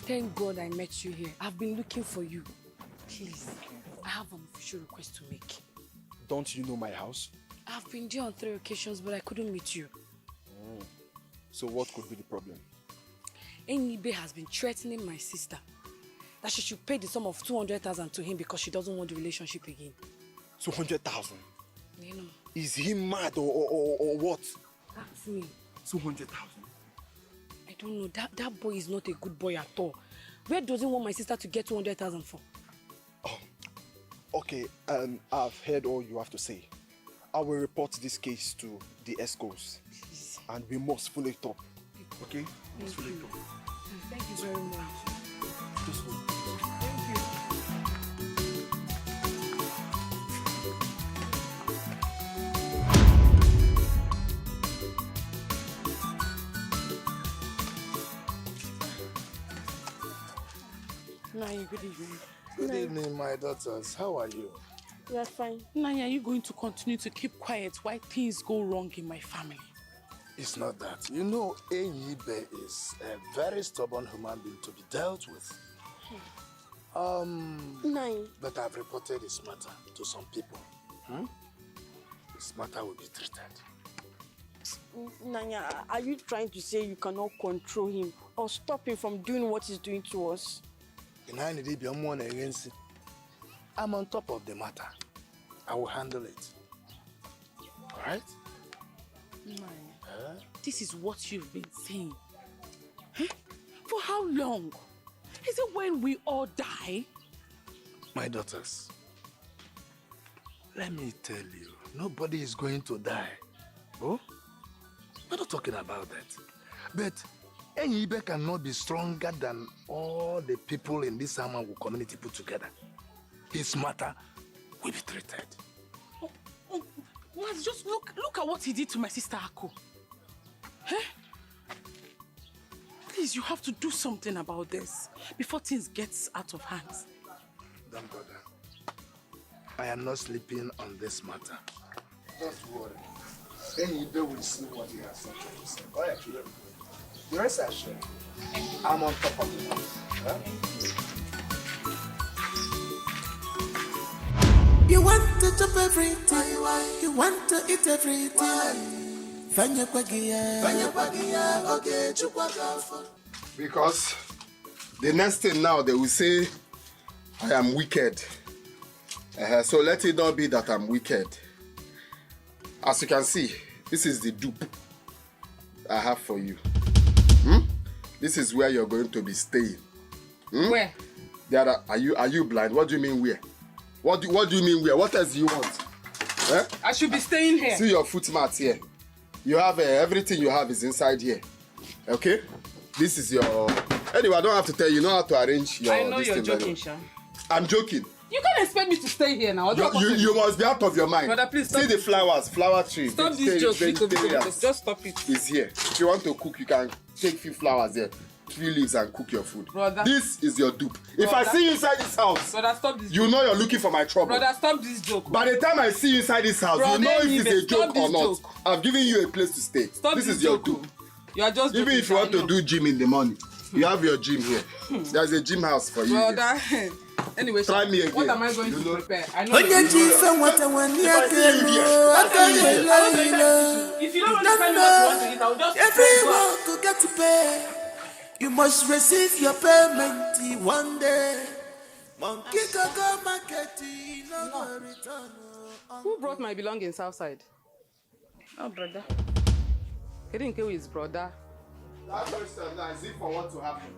Thank God I met you here. I've been looking for you. Please, I have an official request to make. Don't you know my house? I've been there on 3 occasions, but I couldn't meet you. Oh. So what could be the problem? Enyibe has been threatening my sister that she should pay the sum of 200,000 to him because she doesn't want the relationship again. 200,000? You know. Is he mad or what? That's me. 200,000? I don't know. That boy is not a good boy at all. Where does he want my sister to get 200,000 for? Oh, okay. I've heard all you have to say. I will report this case to the ESCOs. Please. And we must follow it up. Okay? We must follow it up. Thank you very much. Just hold. Thank you. Naya, good evening. Good evening, my daughters. How are you? We are fine. Naya, are you going to continue to keep quiet while things go wrong in my family? It's not that. You know, Enyibe is a very stubborn human being to be dealt with. But I've reported this matter to some people. This matter will be treated. Nanya, are you trying to say you cannot control him or stop him from doing what he's doing to us? I'm on top of the matter. I will handle it. All right? This is what you've been saying. Huh? For how long? Is it when we all die? My daughters, let me tell you, nobody is going to die. Oh? We're not talking about that. But Enyibe cannot be stronger than all the people in this Amawu community put together. His matter will be treated. Just look at what he did to my sister Ako. Huh? Please, you have to do something about this before things get out of hands. Don't bother. I am not sleeping on this matter. Don't worry. Enyibe will see what he has something to say. Go ahead, the rest I share. I'm on top of the matter. Huh? You want to chop everything. You want to eat everything. Fanya kwagia, okay, chukwa. Because the next thing now they will say I am wicked. So let it not be that I'm wicked. As you can see, this is the dupe I have for you. This is where you're going to be staying. Where? Are you blind? What do you mean where? What do you mean where? What else do you want? I should be staying here. See your foot mat here. You have everything you have is inside here. Okay? This is your... Anyway, I don't have to tell you. You know how to arrange your... I know you're joking, Sha. I'm joking. You can't expect me to stay here now. You must be out of your mind. Brother, please stop. See the flowers, flower tree. Stop this joke, because just stop it. It's here. If you want to cook, you can take few flowers there, few leaves and cook your food. Brother. This is your dupe. If I see you inside this house, brother, stop this you know you're looking for my trouble. Brother, stop this joke. By the time I see you inside this house, brother, you know if it's a joke or not. Joke. I've given you a place to stay. Stop this is joke. your dupe. You are just even if you want to do gym in the morning, you have your gym here. There's a gym house for you. Brother. Anyway, try me again. What am I going to prepare? I know. If you don't understand what you want to eat, I'll just everyone could get to pay. You must receive your payment one day. Monkey can go market, no return. Who brought my belongings outside? Oh, brother. Kadiri is brother. That question now is it for what to happen?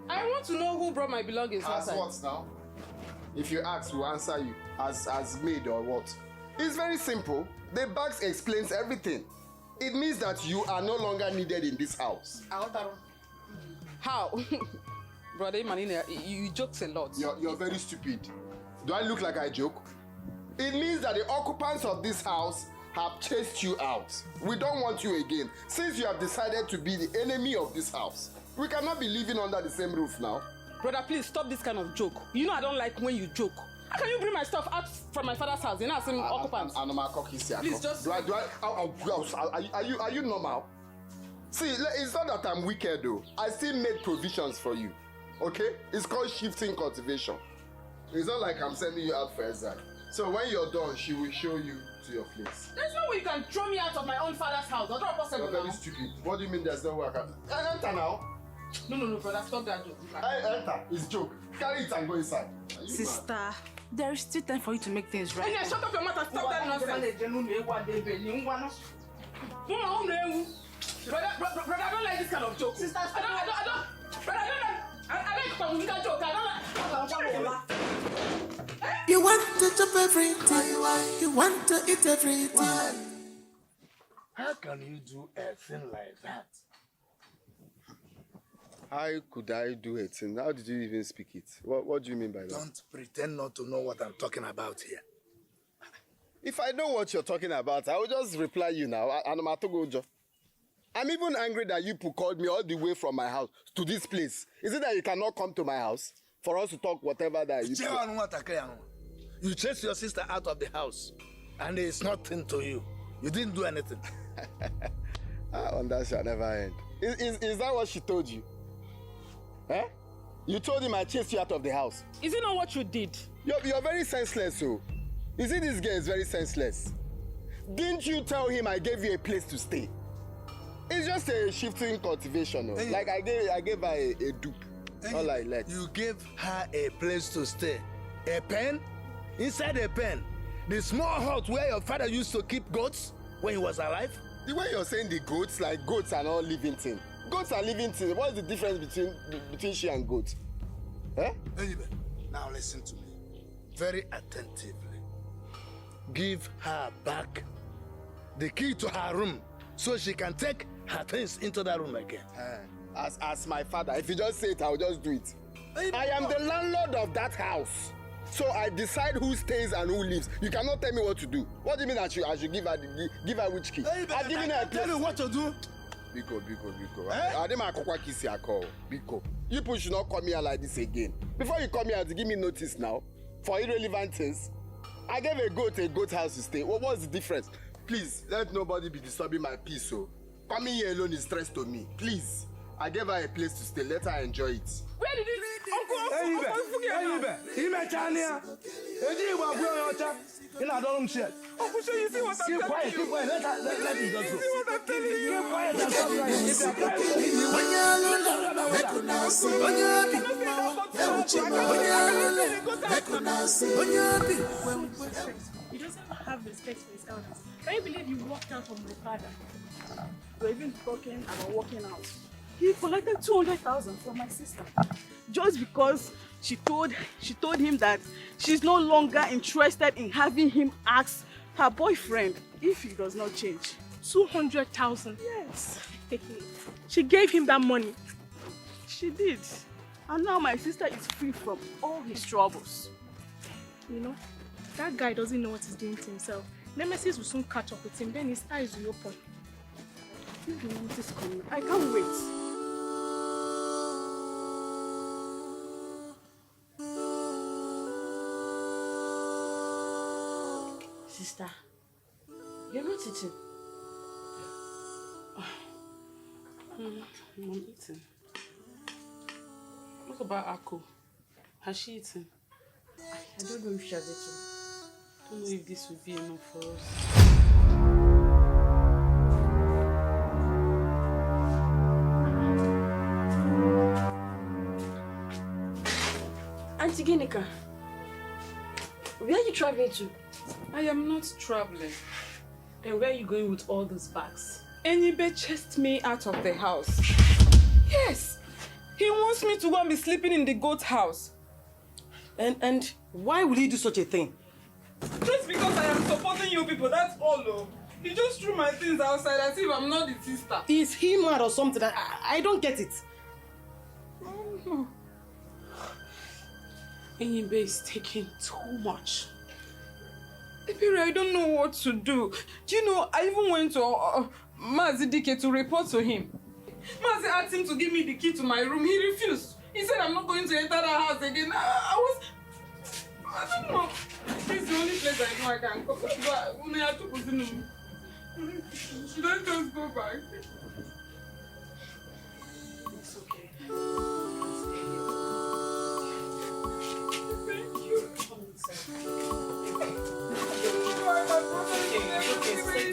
I want to know who brought my belongings outside. As what now? If you ask, we'll answer you. As maid or what? It's very simple. The bags explains everything. It means that you are no longer needed in this house. How? Brother Manina, you jokes a lot. You're very stupid. Do I look like I joke? It means that the occupants of this house have chased you out. We don't want you again. Since you have decided to be the enemy of this house, we cannot be living under the same roof now. Brother, please stop this kind of joke. You know I don't like when you joke. How can you bring my stuff out from my father's house? You're not saying occupants. Please just... Are you normal? See, it's not that I'm wicked though. I still made provisions for you. Okay? It's called shifting cultivation. It's not like I'm sending you out for exile. So when you're done, she will show you to your place. There's no way you can throw me out of my own father's house. That's not possible. You're very stupid. What do you mean there's no way I can... Enter now. No, brother, stop that joke. Enter. It's joke. Carry it and go inside. Sister, there is still time for you to make things right. Hey, shut up your mouth and stop that nonsense. Brother, I don't like this kind of joke. Sister, I don't like joke. I don't like. You want to chop everything. You want to eat everything. How can you do a thing like that? How could I do it? And how did you even speak it? What do you mean by that? Don't pretend not to know what I'm talking about here. If I know what you're talking about, I will just reply you now. I'm even angry that you called me all the way from my house to this place. Is it that you cannot come to my house for us to talk whatever that you You chased your sister out of the house, and it's nothing to you. You didn't do anything. And that shall never end. Is that what she told you? Eh? You told him I chased you out of the house. Is it not what you did? You're very senseless, so. You see, this girl is very senseless. Didn't you tell him I gave you a place to stay? It's just a shifting cultivation. No? Like I gave her a dupe. Not like that. You gave her a place to stay. A pen? Inside a pen. The small hut where your father used to keep goats when he was alive? The way you're saying the goats, like goats are not living things. Goats are living things. What's the difference between she and goats? Eh? Anyway, now listen to me very attentively. Give her back the key to her room so she can take her things into that room again. As my father, if you just say it, I'll just do it. I am the landlord of that house. So I decide who stays and who leaves. You cannot tell me what to do. What do you mean I should give her which key? I've given her a place. Tell you what to do. Biko. Biko. You people should not come here like this again. Before you come here, to give me notice now for irrelevant things. I gave a goat house to stay. What's the difference? Please, let nobody be disturbing my peace. So coming here alone is stress to me. Please. I gave her a place to stay. Let her enjoy it. Where did it? Uncle, You know, don't shit. Oh, you see what I'm Keep telling quiet, you? keep quiet. Let it go through. You see what I'm telling you? Keep quiet and stop crying. If you are He doesn't have respect for his elders. Can you believe you walked out on my father? You're even talking about walking out. He collected 200,000 from my sister just because she told him that she's no longer interested in having him ask her boyfriend if he does not change. 200,000? Yes. She gave him that money. She did. And now my sister is free from all his troubles. You know, that guy doesn't know what he's doing to himself. Nemesis will soon catch up with him, then his eyes will open. If the Nemesis coming, I can't wait. Sister, you're not eating. I'm eating. What about Ako? Has she eaten? I don't know if she has eaten. I don't know if this will be enough for us. Auntie Ginika, where are you traveling to? I am not traveling. Then where are you going with all those bags? Enibe chased me out of the house. Yes! He wants me to go and be sleeping in the goat house. And why would he do such a thing? Just because I am supporting you people, that's all though. He just threw my things outside as if I'm not the sister. Is he mad or something? I don't get it. Enibe is taking too much. Ebere, I don't know what to do. Do you know, I even went to Mazi Dike to report to him. Mazi asked him to give me the key to my room. He refused. He said I'm not going to enter that house again. I don't know. This is the only place I know I can go. But when I took us in, let's just go back. It's okay. Thank you. It's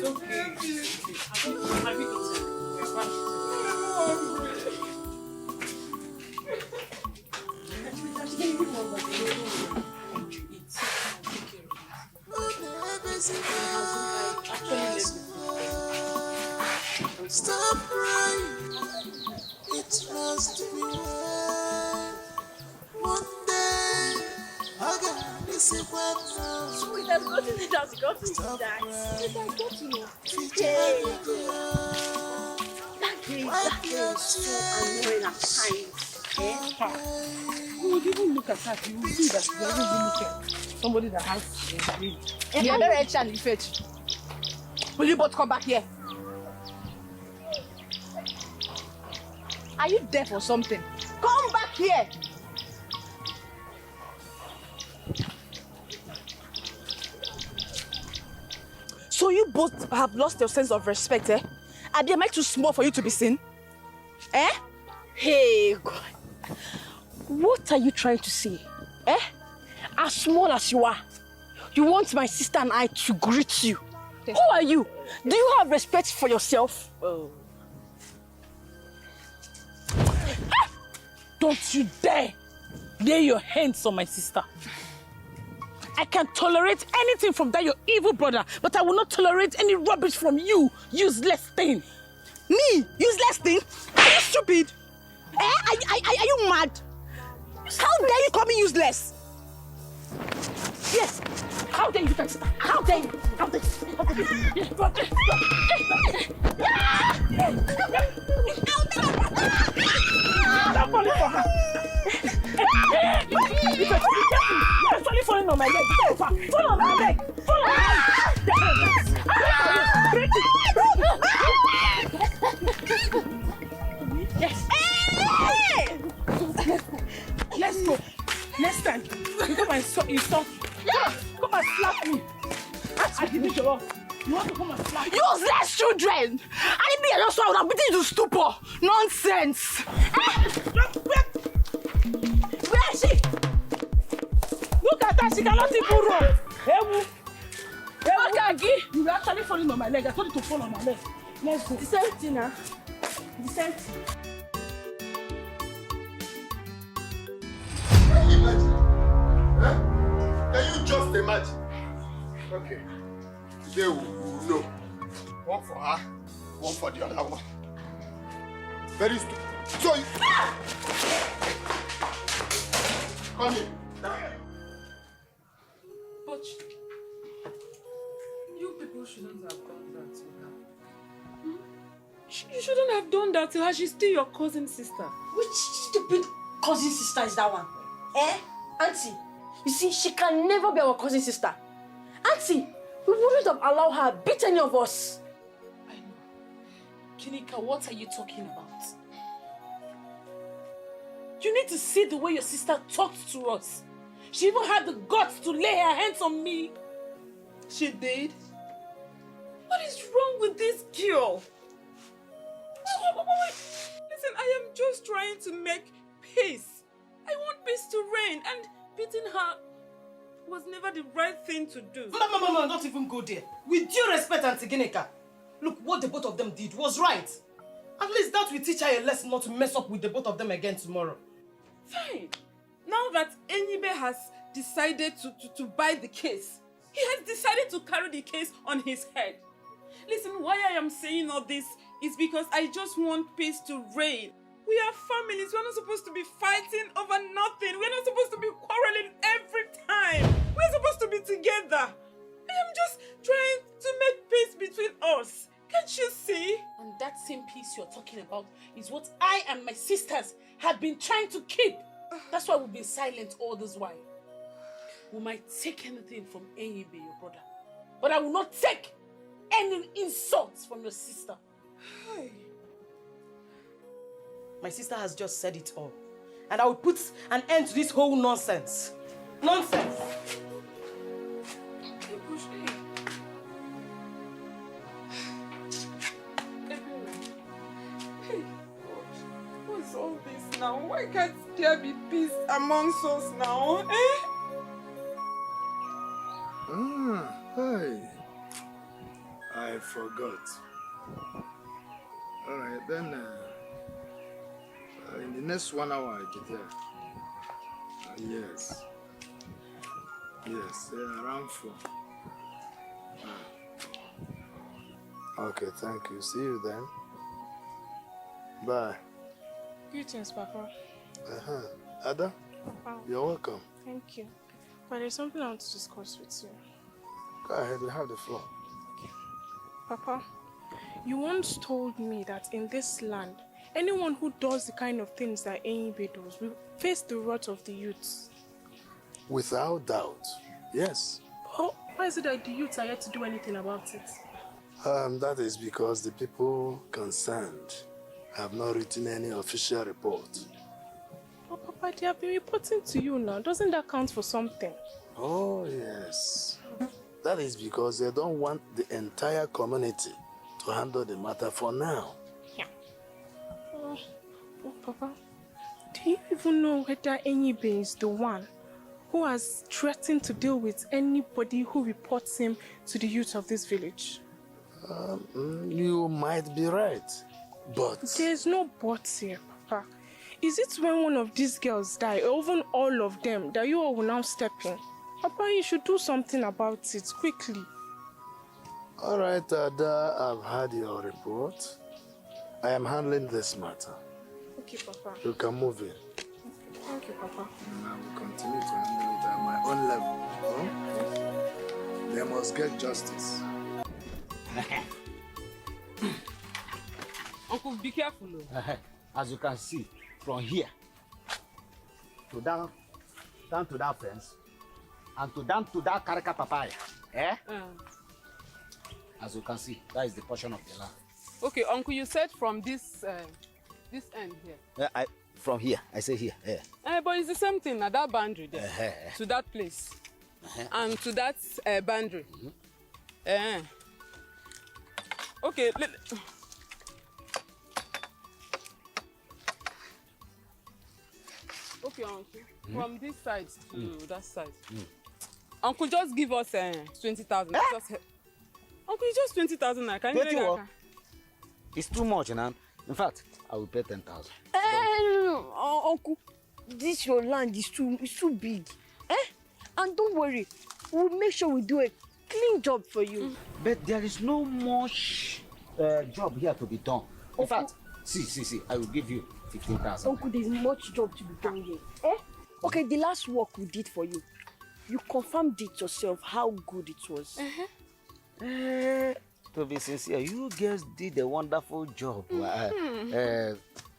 okay. Have you eaten? Stop crying. It must be well. One day, again, this is what now. Sweet, I've gotten it out. Got to that. Yes, I got to know. Hey. That girl is so annoying at times. You would even look at her, you will see that she doesn't really look at somebody that has a brain. Yeah, very actually fetch. Will you both come back here? Are you deaf or something? Come back here! So you both have lost your sense of respect, eh? Are they too small for you to be seen? Eh? Hey, God. What are you trying to say? Eh? As small as you are, you want my sister and I to greet you. Who are you? Do you have respect for yourself? Oh. Don't you dare lay your hands on my sister. I can tolerate anything from that your evil brother, but I will not tolerate any rubbish from you, useless thing. Me? Useless thing? Are you stupid? Eh? Are you mad? How dare you call me useless? Yes. How dare you, sister? How dare you? How dare you? How dare you? Stop falling for her. You're actually falling on my leg. Fall on my leg. Fall on my leg. Yes. Let's go. Next time, you come and insult me. Come and slap me. I did it all. You want to come and slap me? Useless children! I be a I would have beaten you to stupor. Nonsense! Where is she? Look at that she cannot even run. Ewu. Agagi, you were actually falling on my leg. I told you to fall on my leg. Let's go. The same thing, huh? The same thing. Can you imagine? Huh? Can you just imagine? Okay. Today we will know. One for her, one for the other one. Very stupid. So you... Come here. But you people shouldn't have done that to her. You shouldn't have done that to her. She's still your cousin sister. Which stupid cousin sister is that one? Eh? Auntie, you see, she can never be our cousin sister. Auntie, we wouldn't have allowed her beat any of us. I know. Kinika, what are you talking about? You need to see the way your sister talked to us. She even had the guts to lay her hands on me. She did? What is wrong with this girl? Listen, I am just trying to make peace. I want peace to reign, and beating her was never the right thing to do. Mama, not even go there. With due respect, Auntie Ginika, look, what the both of them did was right. At least that will teach her a lesson not to mess up with the both of them again tomorrow. Fine. Now that Enyibe has decided to buy the case, he has decided to carry the case on his head. Listen, why I am saying all this is because I just want peace to reign. We are families. We're not supposed to be fighting over nothing. We're not supposed to be quarreling every time. We're supposed to be together. I am just trying to make peace between us. Can't you see? And that same peace you're talking about is what I and my sisters have been trying to keep. That's why we've been silent all this while. We might take anything from Enyibe, your brother, but I will not take any insults from your sister. My sister has just said it all. And I will put an end to this whole nonsense. Nonsense! What's all this now? Why can't there be peace amongst us now? Eh? Hey. I forgot. Alright, then in the next 1 hour I get there. Yes. Yes, around 4. Okay, thank you. See you then. Bye. Greetings, Papa. Ada, Wow. you're welcome. Thank you. But there's something I want to discuss with you. Go ahead, you have the floor. Papa, you once told me that in this land, anyone who does the kind of things that Enyibe does will face the wrath of the youths. Without doubt, yes. Oh, why is it that the youths are yet to do anything about it? That is because the people concerned have not written any official report. But Papa, they have been reporting to you now. Doesn't that count for something? Oh, yes. That is because they don't want the entire community to handle the matter for now. Yeah. Oh, Papa, do you even know whether Enyibe is the one who has threatened to deal with anybody who reports him to the youth of this village? You might be right, but... There's no buts here, Papa. Is it when one of these girls die, or even all of them, that you all will now step in? Papa, you should do something about it, quickly. All right, Ada, I've had your report. I am handling this matter. Okay, Papa. You can move in. Thank you, Papa. And I will continue to handle it at my own level. Huh? They must get justice. Uncle, be careful. As you can see, from here to down to that fence, and down to that Karaka papaya. As you can see, that is the portion of the land. Okay, Uncle, you said from this end here. From here, I say here. But it's the same thing, now that boundary there. To that place. And to that boundary. Okay, okay, Uncle. From this side to that side. Uncle, just give us 20,000. Just Uncle, it's just 20,000 now. Can you make that? It's too much, man. In fact, I will pay 10,000. No, Uncle, this your land is too big. And don't worry, we'll make sure we do a clean job for you. But there is no much job here to be done. In fact, see, I will give you 15,000. Uncle, there's much job to be done here. Okay, the last work we did for you, you confirmed it yourself how good it was. To be sincere, you guys did a wonderful job.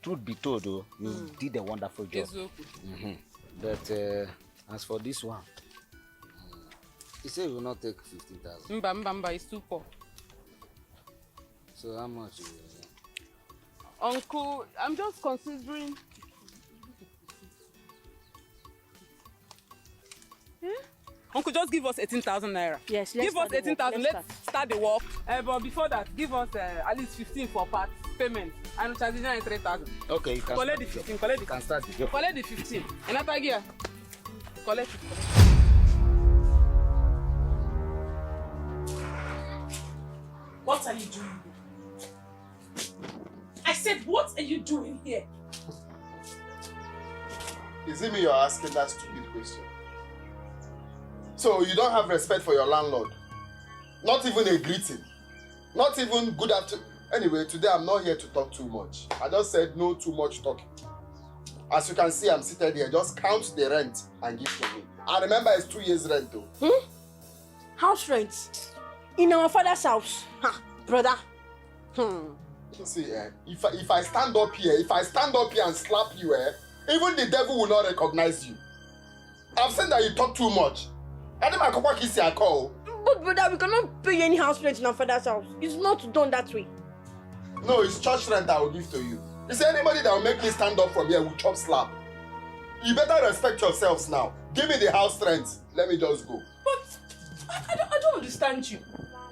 Truth be told, though, you did a wonderful job. But as for this one, he said he will not take 15,000. Mba, it's too poor. So how much? Uncle, I'm just considering. Uncle, just give us 18,000 naira. Yes, give us 18,000. Let's start the work. But before that, give us at least 15 for part payment. And transition 3,000. Okay, you can collect the 15. Collect the 15. You can start the job. Collect the 15. And after here, collect it. What are you doing here? I said, what are you doing here? Is it me you're asking that stupid question? So you don't have respect for your landlord? Not even a greeting? Not even good afternoon? Anyway, today I'm not here to talk too much. I just said no too much talking. As you can see, I'm seated here. Just count the rent and give to me. And remember, it's 2 years rent though. House rent? In our father's house? Brother. See, if I stand up here, and slap you, even the devil will not recognize you. I've said that you talk too much. I think my papa kiss you a call. But brother, we cannot pay any house rent in our father's house. It's not done that way. No, it's church rent I will give to you. Is there anybody that will make me stand up from here will chop slap? You better respect yourselves now. Give me the house rent. Let me just go. But I don't understand you.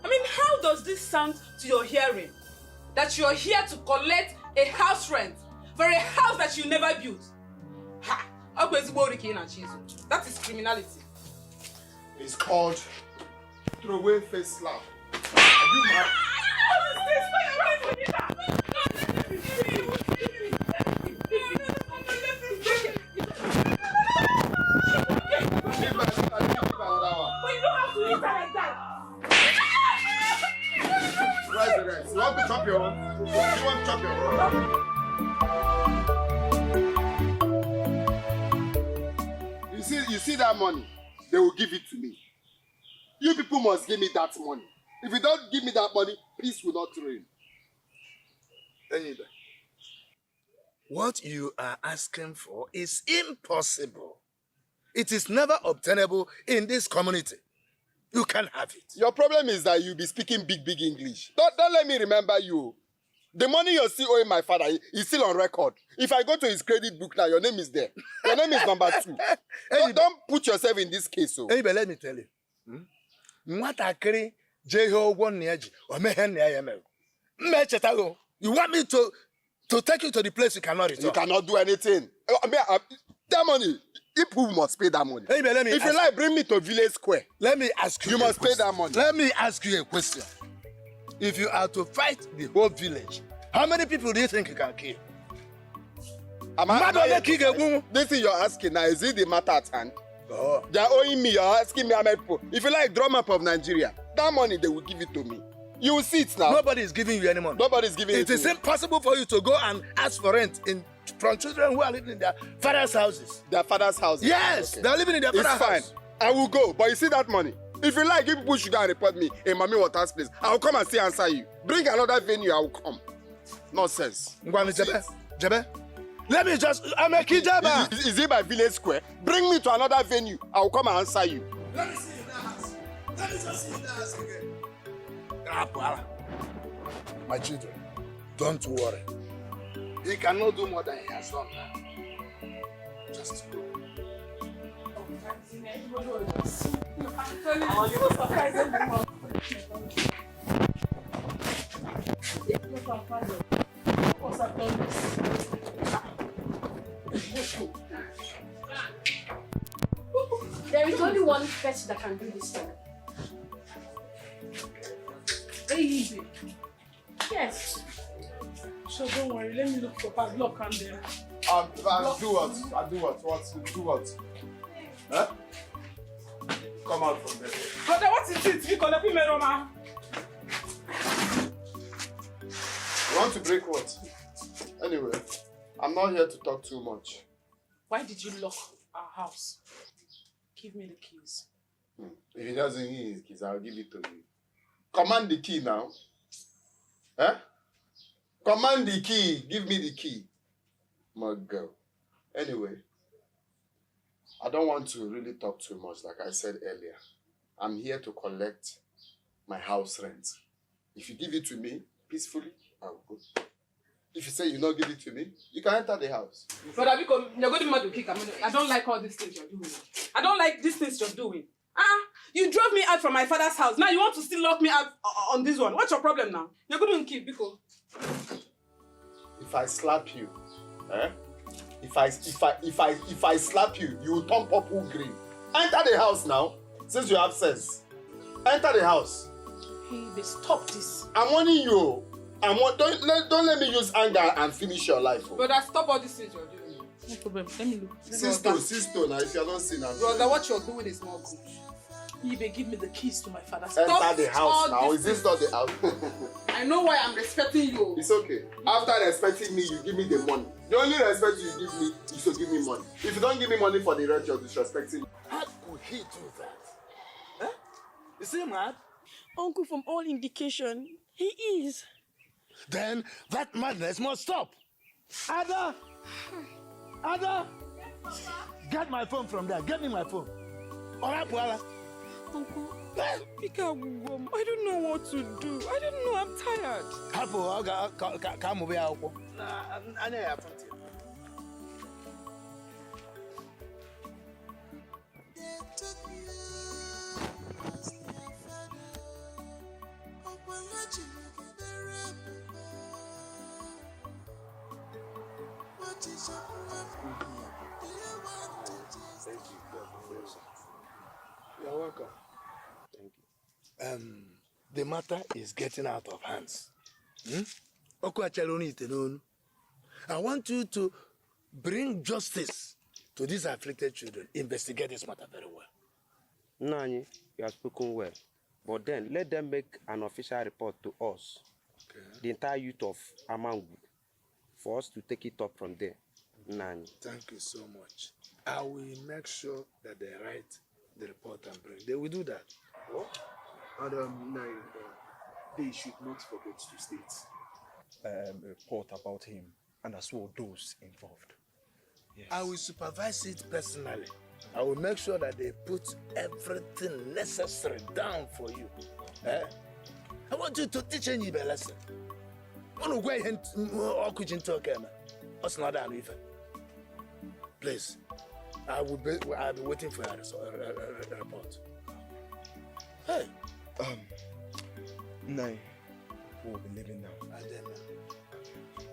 I mean, how does this sound to your hearing? That you're here to collect a house rent for a house that you never built? Ha! That is criminality. It's called throwaway face slap. Are you mad? Where's the rest? You want to chop your own? You want to chop your own? You see that money? They will give it to me. You people must give me that money. If you don't give me that money, peace will not reign. What you are asking for is impossible. It is never obtainable in this community. You can't have it. Your problem is that you be speaking big English. Don't let me remember you. The money you're still owing my father is still on record. If I go to his credit book now, your name is there. Your name is number 2. Don't put yourself in this case. So. Hey, but let me tell you. You want me to take you to the place you cannot return? You cannot do anything. That money, people must pay that money. Hey, but let me if you like, bring me to Village Square. Let me ask you. You must pay that money. Let me ask you a question. If you are to fight the whole village, how many people do you think you can kill? This thing you're asking now, is it the matter at hand? Oh. They're owing me, you're asking me how many people. If you like drum up of Nigeria, that money they will give it to me. You will see it now. Nobody is giving you any money. Nobody is giving it to me. It is impossible for you to go and ask for rent from children who are living in their father's houses. Their father's houses? Yes, okay. They're living in their father's house. It's fine. I will go, but you see that money? If you like, if people should go and report me in Mami Water's place, I will come and still answer you. Bring another venue, I will come. Nonsense. Jebe, let me just, I'm a kijaba. Is it by Village Square? Bring me to another venue, I will come and answer you. Let me see in that house. Let me just see in that house again. My children, don't worry. He cannot do more than he has done now. Just go. There is only one expect that can do this thing? Hey, yes. So don't worry, let me look for padlock and then. Do what? I do what? Do what? Huh? Come out from there. Brother, what is it? You call me Roma. You want to break what? Anyway, I'm not here to talk too much. Why did you lock our house? Give me the keys. If he doesn't need his keys, I'll give it to you. Command the key now. Eh? Command the key. Give me the key. My girl. Anyway, I don't want to really talk too much, like I said earlier. I'm here to collect my house rent. If you give it to me peacefully, I'll go. If you say you not give it to me, you can enter the house. Brother, because you're going to mad to kick. I don't like all these things you're doing. I don't like these things you're doing. You drove me out from my father's house. Now you want to still lock me out on this one. What's your problem now? You're going to keep, because if I slap you, if I slap you, you will turn purple green. Enter the house now, since you have sense. Enter the house. Hey, they stop this. I'm warning you. Don't let me use anger and finish your life. Brother, stop all these things you're doing. No problem. Let me look. Sister, now if you're not seeing her. Brother, what you're doing is not good. Ibe, give me the keys to my father's house. Enter the Stop house all now. this Is this not the house? I know why I'm respecting you. It's okay. After respecting me, you give me the money. The only respect you give me is to give me money. If you don't give me money for the rent, you're disrespecting me. How could he do that? Huh? Is he mad? Uncle, from all indication, he is. Then that madness must stop. Ada! Ada! Get my phone from there. Get me my phone. Alright, Puala. Uncle, I don't know what to do. I don't know, I'm tired. Hapo, come over here. I know you You're welcome. Thank you. The matter is getting out of hands. I want you to bring justice to these afflicted children. Investigate this matter very well. Nani, you have spoken well. But then let them make an official report to us, the entire youth of Amangu, for us to take it up from there. Nani. Thank you so much. I will make sure that they write the report and bring. They will do that. What? And they should not forget to state a report about him and as well those involved. Yes. I will supervise it personally. I will make sure that they put everything necessary down for you. I want you to teach you a lesson. Please, I'll be waiting for a report. Hey. Nine. We'll be leaving now.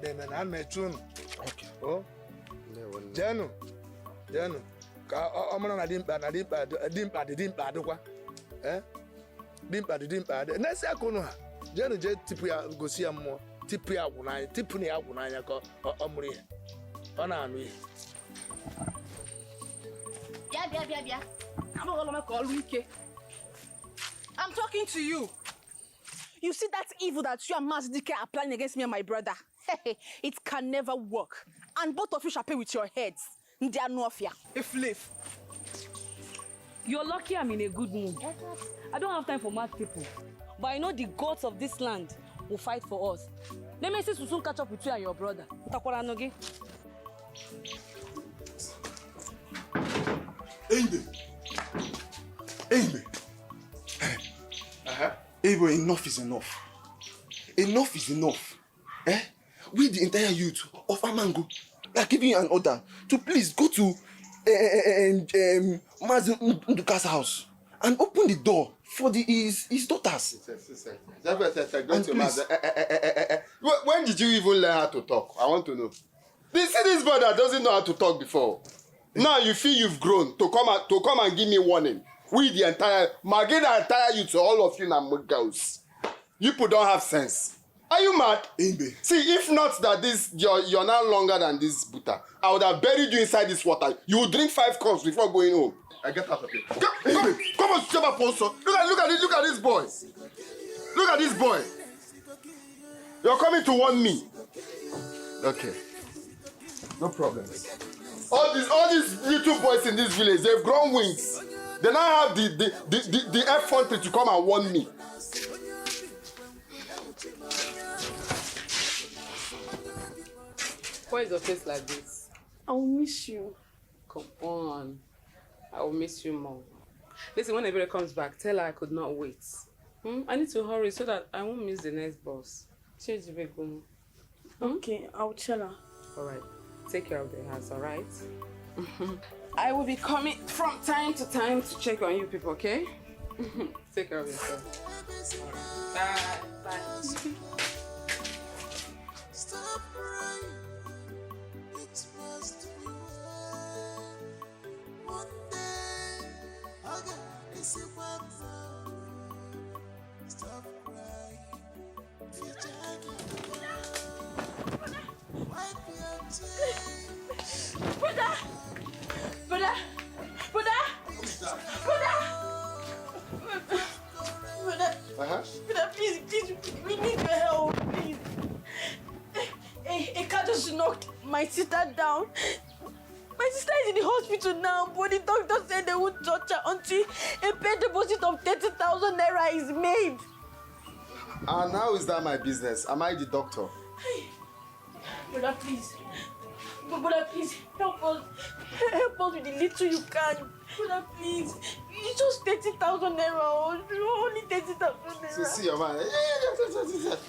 Then I'm a tune. Okay. Oh? Janu. I'm not a dimpa. Eh? Dimpa. Next year, Konoha. Janu jet tipia go see more. Tipia wuna, tipuni wuna yako omri. Ona anu. Yeah. I'm talking to you. You see that evil that you and Mazdike are planning against me and my brother? It can never work. And both of you shall pay with your heads. They are no fear. A flav. You're lucky I'm in a good mood. I don't have time for mad people. But I know the gods of this land will fight for us. Nemesis will soon catch up with you and your brother. Amy. Amy, enough is enough. Enough is enough. We, the entire youth of Amangu, are giving you an order to please go to Mazin Nduka's house and open the door for his daughters. When did you even learn how to talk? I want to know. See this boy that doesn't know how to talk before. Now you feel you've grown to come and give me warning. We the entire youth, all of you now girls. You people don't have sense. Are you mad? See, if not that you're now longer than this butter, I would have buried you inside this water. You would drink 5 cups before going home. I get out of here. Come on, Sheba Ponso. Look at this boy. Look at this boy. You're coming to warn me. Okay. No problem. All these little boys in this village, they've grown wings. They now have the effort to come and warn me. Why is your face like this? I will miss you. Come on. I will miss you more. Listen, when everybody comes back, tell her I could not wait. I need to hurry so that I won't miss the next boss. Okay, I'll tell her. Alright. Take care of the house, alright? I will be coming from time to time to check on you people, okay? Take care of yourself. Bye. Bye. Stop crying. It must be one day. Again, it's a one. Stop crying. Brother, please, we need your help, please. A car just knocked my sister down. My sister is in the hospital now, but the doctor said they won't touch her until a pay deposit of 30,000 naira is made. And how is that my business? Am I the doctor? Brother, please. Brother, please, help us. Help us with the little you can. Brother, please. It's just 30,000 naira. Only 30,000 naira. See your man.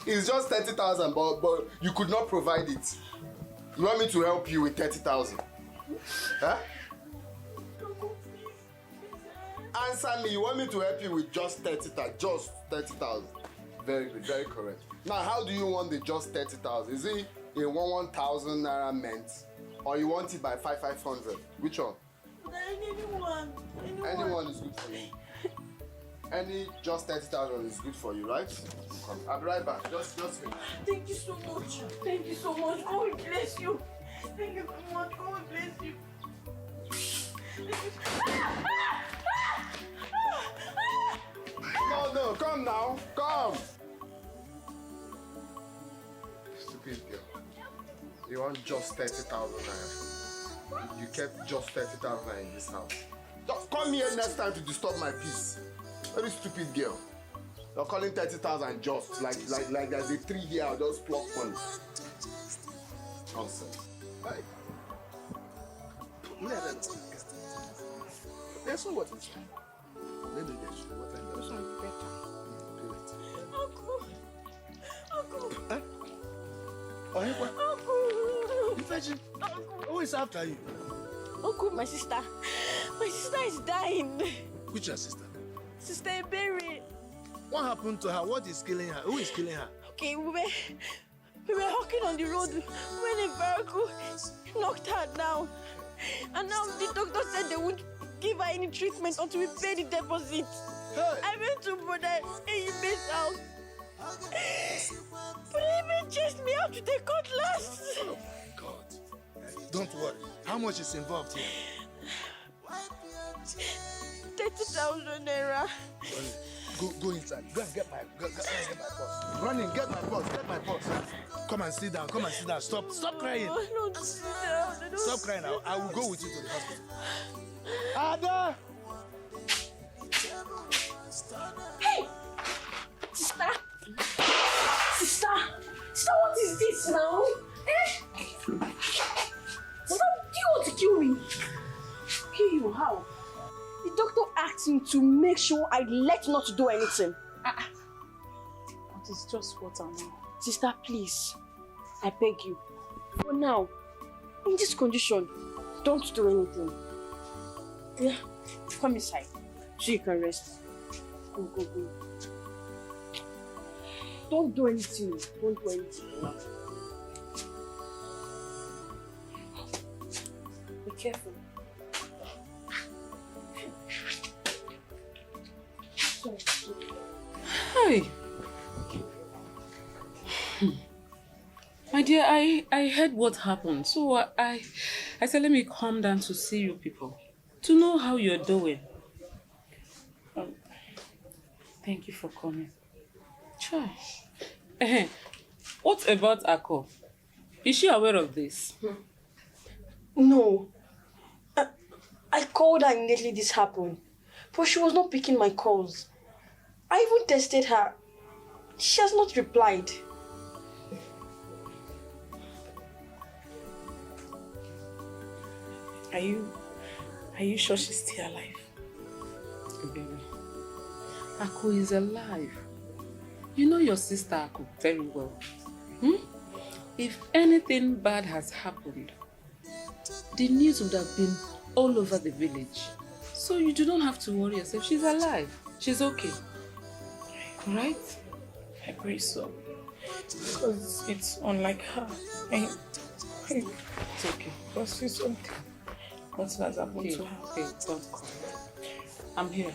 It's just 30,000, but you could not provide it. You want me to help you with 30,000? Huh? Answer me. You want me to help you with just 30,000? Just 30,000. Very good, very correct. Now, how do you want the just 30,000? Is it a 1,000 naira meant, or you want it by 500? Which one? Anyone is good for you. Any just 30,000 is good for you, right? Come, I'll be right back. Just wait. Thank you so much. Thank you so much. God will bless you. Thank you so much. God will bless you. No, come now. Come. Stupid girl. You want just 30,000 naira. You kept just 30,000 naira in this house. Just come here next time to disturb my peace. Very stupid girl. You're calling 30,000 just like there's a tree here. I'll just pluck money. Nonsense. Right? That's not what it's like. Let me get you what I know. This one better. Uncle. Uncle. You fetch him? Who is after you? Uncle, my sister. My sister is dying. Which your sister? Sister Berry. What happened to her? What is killing her? Who is killing her? Okay, we were walking on the road when a vehicle knocked her down. And now the doctor said they won't give her any treatment until we pay the deposit. Hey. I went to Brother Eyibe's house. But he even chased me out to the cutlass. Oh, God. Don't worry. How much is involved here? 30,000 naira. Go inside. Go and get my purse. Run in, get my purse. Come and sit down. Stop crying. No, sit down. Stop crying. I will go with you to the hospital. Ada! Hey! Sister, what is this now? Sister, do you want to kill me? Kill you? How? The doctor asked me to make sure I let not to do anything. That is just what I know. Sister, please, I beg you. For now, in this condition, don't do anything. Yeah, come inside so you can rest. Go. Don't do anything. Be careful. Hi. My dear, I heard what happened. So I said, let me come down to see you people. To know how you're doing. Thank you for coming. Sure. What about Ako? Is she aware of this? No. I called her immediately this happened, but she was not picking my calls. I even tested her. She has not replied. Are you sure she's still alive? Baby, Ako is alive. You know your sister Ako very well. If anything bad has happened, the news would have been all over the village. So you do not have to worry yourself. She's alive. She's okay. Right? I pray so. Because it's unlike her. It's okay. Because she's okay. Nothing has happened to her. Okay, don't cry. I'm here.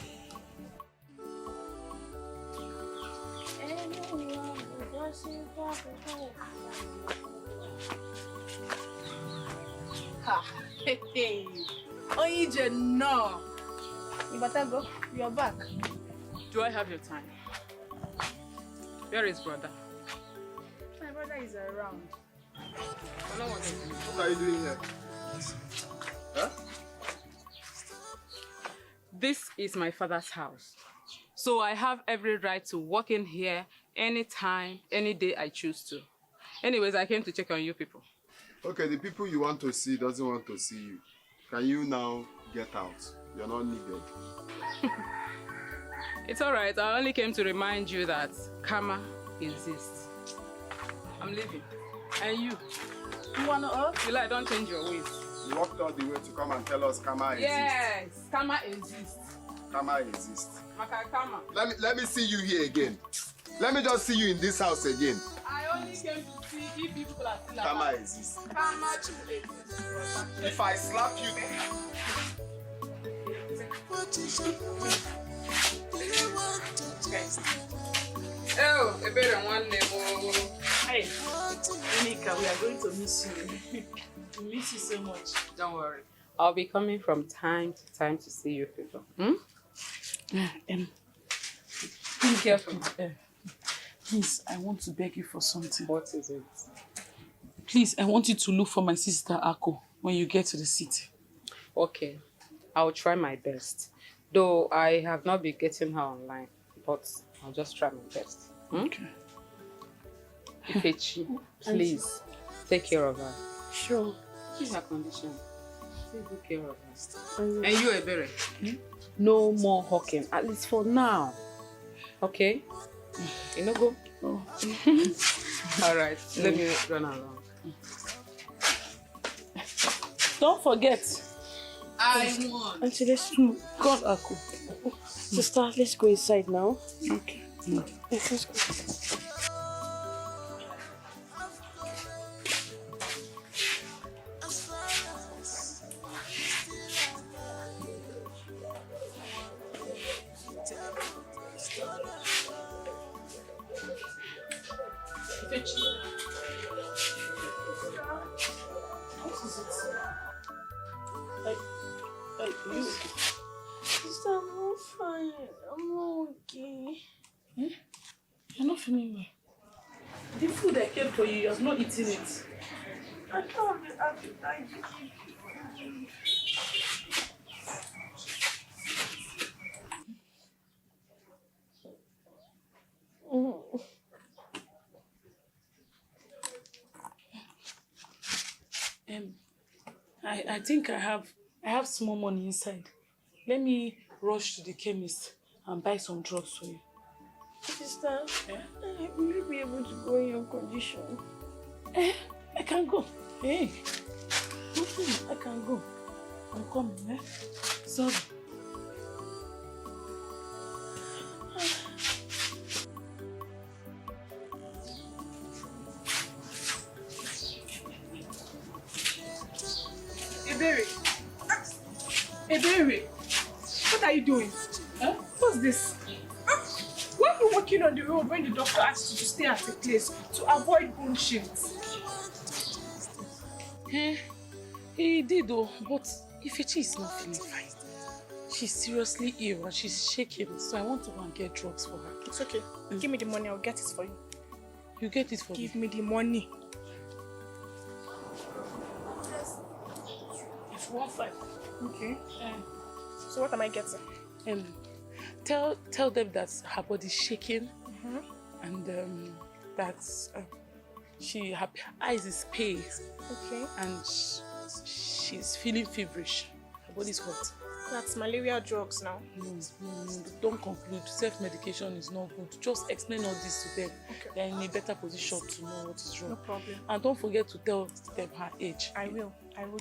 Hey, Onije, no. You better go. You're back. Do I have your time? Where is brother? My brother is around. What are you doing here? Huh? This is my father's house. So I have every right to walk in here anytime, any day I choose to. Anyways, I came to check on you people. Okay, the people you want to see doesn't want to see you. Can you now get out? You're not needed. It's alright. I only came to remind you that karma exists. I'm leaving. And you? You wanna off? Eli, don't change your ways. You walked all the way to come and tell us karma exists. Yes, karma exists. Karma exists. Maka karma. Let me see you here again. Let me just see you in this house again. I only came to see if people are still alive. Karma exists. Karma too exists. If I slap you, oh, a better one level. Hey, Monica, we are going to miss you. We miss you so much. Don't worry. I'll be coming from time to time to see you people. Be careful. Please, I want to beg you for something. What is it? Please, I want you to look for my sister Ako when you get to the city. Okay, I'll try my best. Though I have not been getting her online, but I'll just try my best. Okay. Ifechi, please take care of her. Sure. See her condition. Take good care of her. And you, Ebere, no more hawking, at least for now. Okay? You know, go. Oh. All right, let me run along. Don't forget. I won. Auntie, let's God, Ako. Sister, let's go inside now. Okay. Let's go. Sister, I'm not fine. I'm not okay. You're not feeling well. The food I kept for you, you have not eaten it. I can't be appetite. I think I have small money inside. Let me rush to the chemist and buy some drugs for you. Sister, will you be able to go in your condition? I can go. Hey, I can go. I'm coming, Sorry. Ebere, what are you doing? Huh? What's this? walking on the road when the doctor asked you to stay at a place to avoid bone shifts. He did though, but Ifechi is not feeling fine. She's seriously ill and she's shaking, so I want to go and get drugs for her. It's okay. Give me the money, I'll get it for you. You get it for me? Give me the money. If you want 5. Okay. So what am I getting? Tell them that her body's shaking and that her eyes is pale. Okay. And she's feeling feverish. Her body's hot. That's malaria drugs now. No, don't conclude. Self-medication is not good. Just explain all this to them. Okay. They're in a better position to know what is wrong. No problem. And don't forget to tell them her age. I will.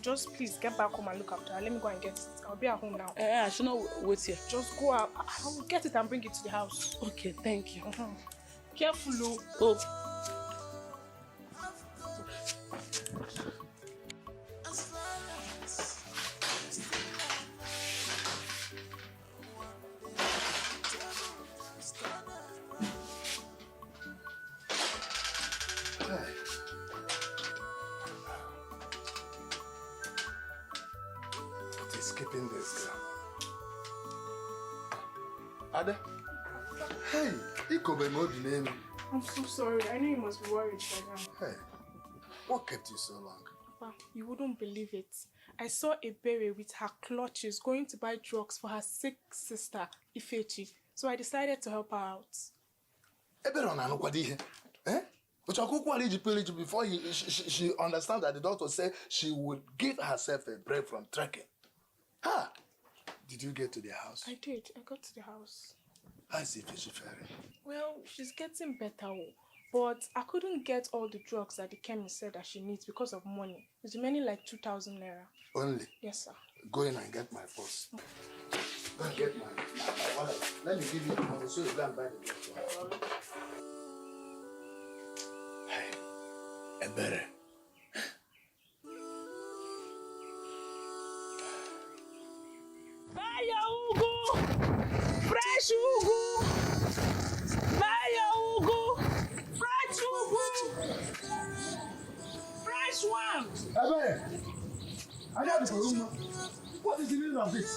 Just please get back home and look after her. Let me go and get it. I'll be at home now. I should not wait here. Just go out. I will get it and bring it to the house. Okay, thank you. Careful, oh. Skipping this girl. Ada? Hey, Ikobe no the name. I'm so sorry. I know you must be worried by now. Hey, what kept you so long? Papa, you wouldn't believe it. I saw a berry with her clutches going to buy drugs for her sick sister, Ifechi. So I decided to help her out. Eh? But before she understands that the doctor said she would give herself a break from trekking. Ah, did you get to the house? I did. I got to the house. How is Ifechi faring? Well, she's getting better, but I couldn't get all the drugs that the chemist said that she needs because of money. It's remaining like 2,000 naira. Only? Yes, sir. Go in and get my purse. Go and get my wallet. Let me give you the money so you go and buy the drugs. Hey, Ebere. Buy your ugu! Fresh ugu! Buy your ugu! Fresh ugu! Fresh one! Ebere! I got the room. What is the meaning of this?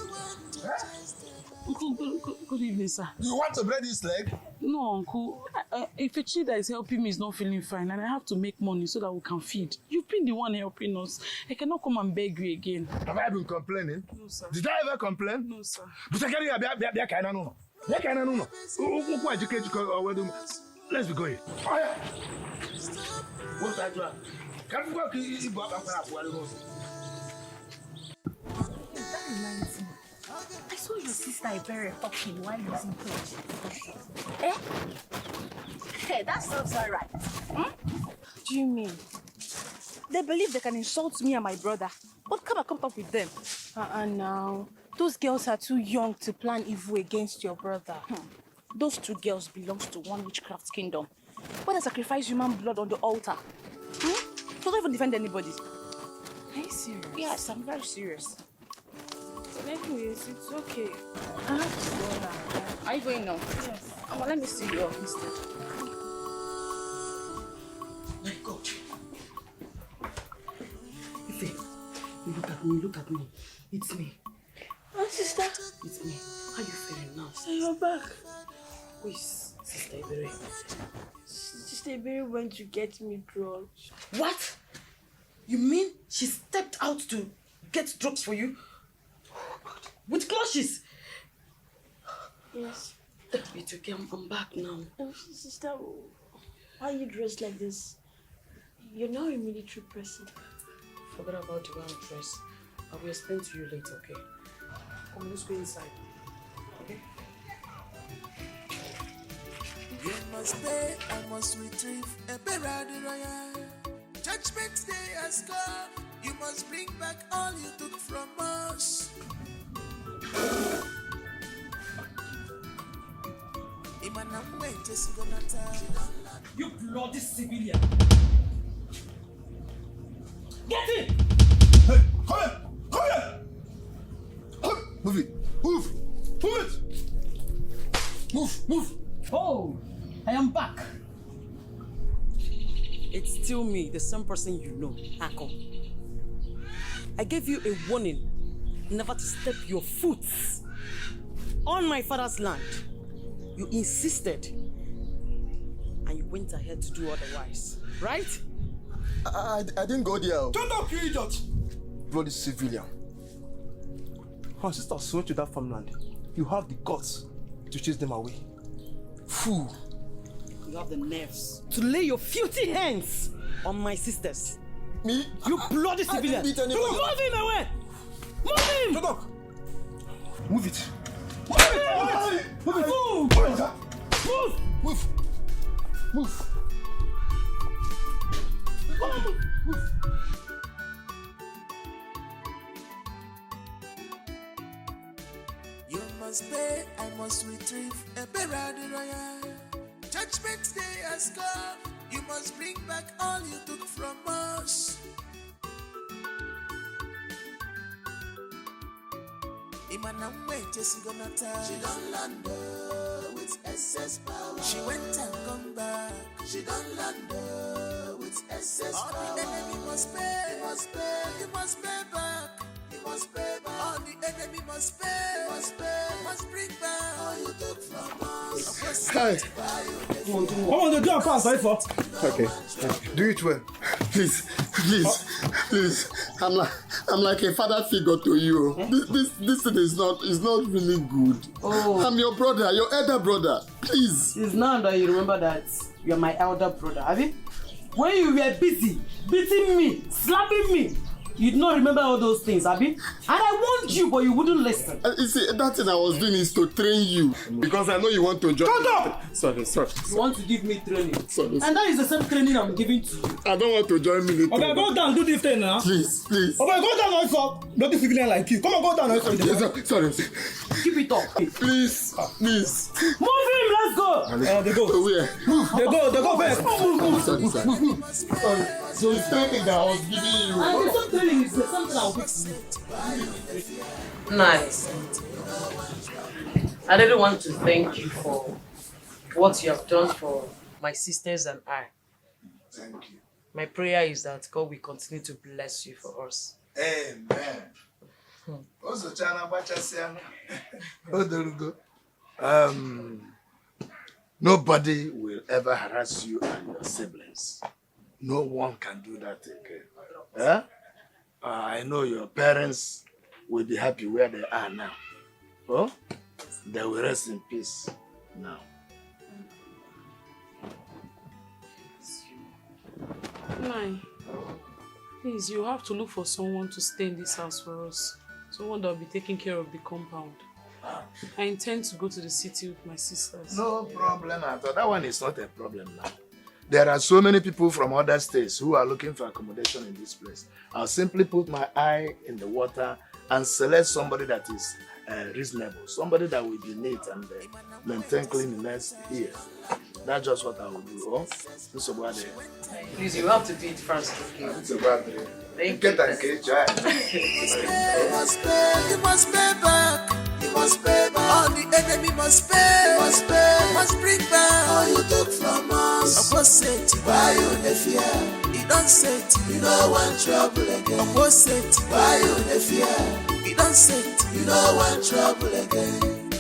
Good evening, sir. You want to break this leg? No, Uncle. Ifechi that is helping me is not feeling fine, and I have to make money so that we can feed. You've been the one helping us. I cannot come and beg you again. Have I been complaining? No, sir. Did I ever complain? No, sir. Let's be going. Oh, yeah. What's that? Can't you go? That reminds me. I saw your sister Iberi talking while using clothes. Eh? Hey, that sounds alright. What do you mean? They believe they can insult me and my brother, but come up with them. Now, those girls are too young to plan evil against your brother. Those two girls belong to one witchcraft kingdom, where they sacrifice human blood on the altar. So don't even defend anybody. Are you serious? Yes, I'm very serious. Anyways, it's okay. I have to go now. Are you going now? Yes. Well, let me see your instead. My God. Ife, look at me. It's me. My sister. It's me. How you feeling now? So you're back. Who is Sister Iberi? Sister Iberi went to get me drugs. What? You mean she stepped out to get drugs for you? With clutches? Yes. It's okay, I'm back now. Sister, why are you dressed like this? You're not a military person. Forget about the way I'm dressed. I will explain to you later, okay? Come, let's go inside. Okay? You must pay, I must retrieve a royal. Judgment day has come. You must bring back all you took from us. You bloody civilian! Get in! Hey, come here! Come here! Move it! Move! Move it! Move! Oh! I am back. It's still me, the same person you know, Ako. I gave you a warning never to step your foot on my father's land. You insisted, and you went ahead to do otherwise, right? I didn't go there. Shut up, you idiot! Bloody civilian. Her sister sold to that farmland. You have the guts to chase them away. Fool. You have the nerves to lay your filthy hands on my sisters. Me? You bloody civilian! Move him away! Move him! Shut up! Move it! Move it! Move it! Move! Move! Move! You must pay, I must retrieve a berry royal. Judgment day has come. You must bring back all you took from us. Imanamwe Jesse gonna tell. She don't land with excess power. She went and come back. She don't land with excess power. All the enemy must pay. He must pay. He must pay back. He must pay back. All the enemy must pay. He must pay. He must bring back all you took from us. Hey. Come on, do a pass, right for? Okay. Do it well. Please. I'm like a father figure to you. This thing is not really good. Oh. I'm your brother, your elder brother. Please. It's now that you remember that you're my elder brother, have you? When you were busy beating me, slapping me, you did not remember all those things, Abi? And I warned you, but you wouldn't listen. You see, that thing I was doing is to train you. Because I know you want to join. Shut up! Sorry. You want to give me training. Sorry. And that is the same training I'm giving to you. I don't want to join military. Okay, go down, do this thing now. Please. Okay, go down also. Not a civilian like you. Come on, go down also. Yes, sorry. Keep it up. Please. Move him, let's go. They go. Where? They go first. Sorry. So it's training that I was giving you. And the same training is the something I'll fix you. Nice. I really want to thank you for what you have done for my sisters and I. Thank you. My prayer is that God will continue to bless you for us. Amen. Nobody will ever harass you and your siblings. No one can do that again. Eh? I know your parents will be happy where they are now. Oh? They will rest in peace now. Nai, please, you have to look for someone to stay in this house for us. Someone that will be taking care of the compound. I intend to go to the city with my sisters. No problem at all. That one is not a problem now. There are so many people from other states who are looking for accommodation in this place. I'll simply put my eye in the water and select somebody that is reasonable. Somebody that will be neat and maintain cleanliness here. That's just what I will do. Oh? Please, you have to do it first. Okay? Thank you. He must pay back. He must pay back. All the enemy must pay. He must pay. He must bring back all you took from us. Opposite, why you the fear? He don't say it, you don't want trouble again. Opposite, why you the fear? He don't say it, you don't want trouble again.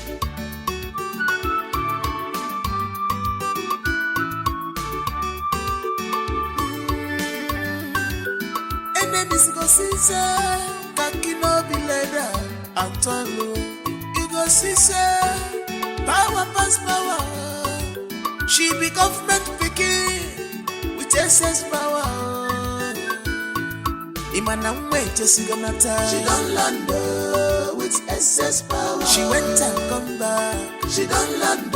Enemies go see say, Kaki no be leather, Antonu. You go see say, power pass power. She be government picking with excess power. Imanamwe just gonna tell. She don't land with excess power. She went and come back. She don't land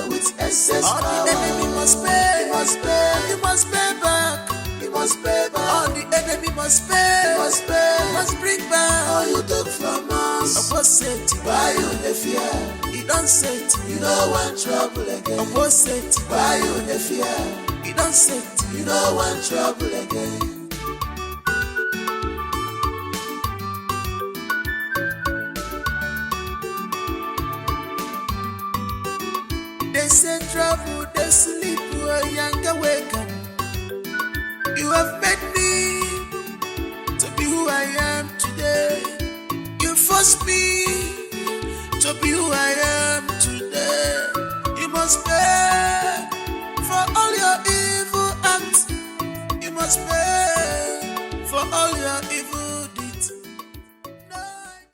with excess power. All the enemy must pay. He must pay. He must pay back. He must pay back. All the enemy must pay. He must pay. He must bring back all you took from us. Opposite, why you the fear? He don't say it, you don't want trouble again. Opposite, why you the fear? He don't say it, you don't want trouble again. They say trouble, they sleep, young awaken. You have made me to be who I am today. You forced me to be who I am today. You must pay for all your evil acts. You must pay for all your evil deeds.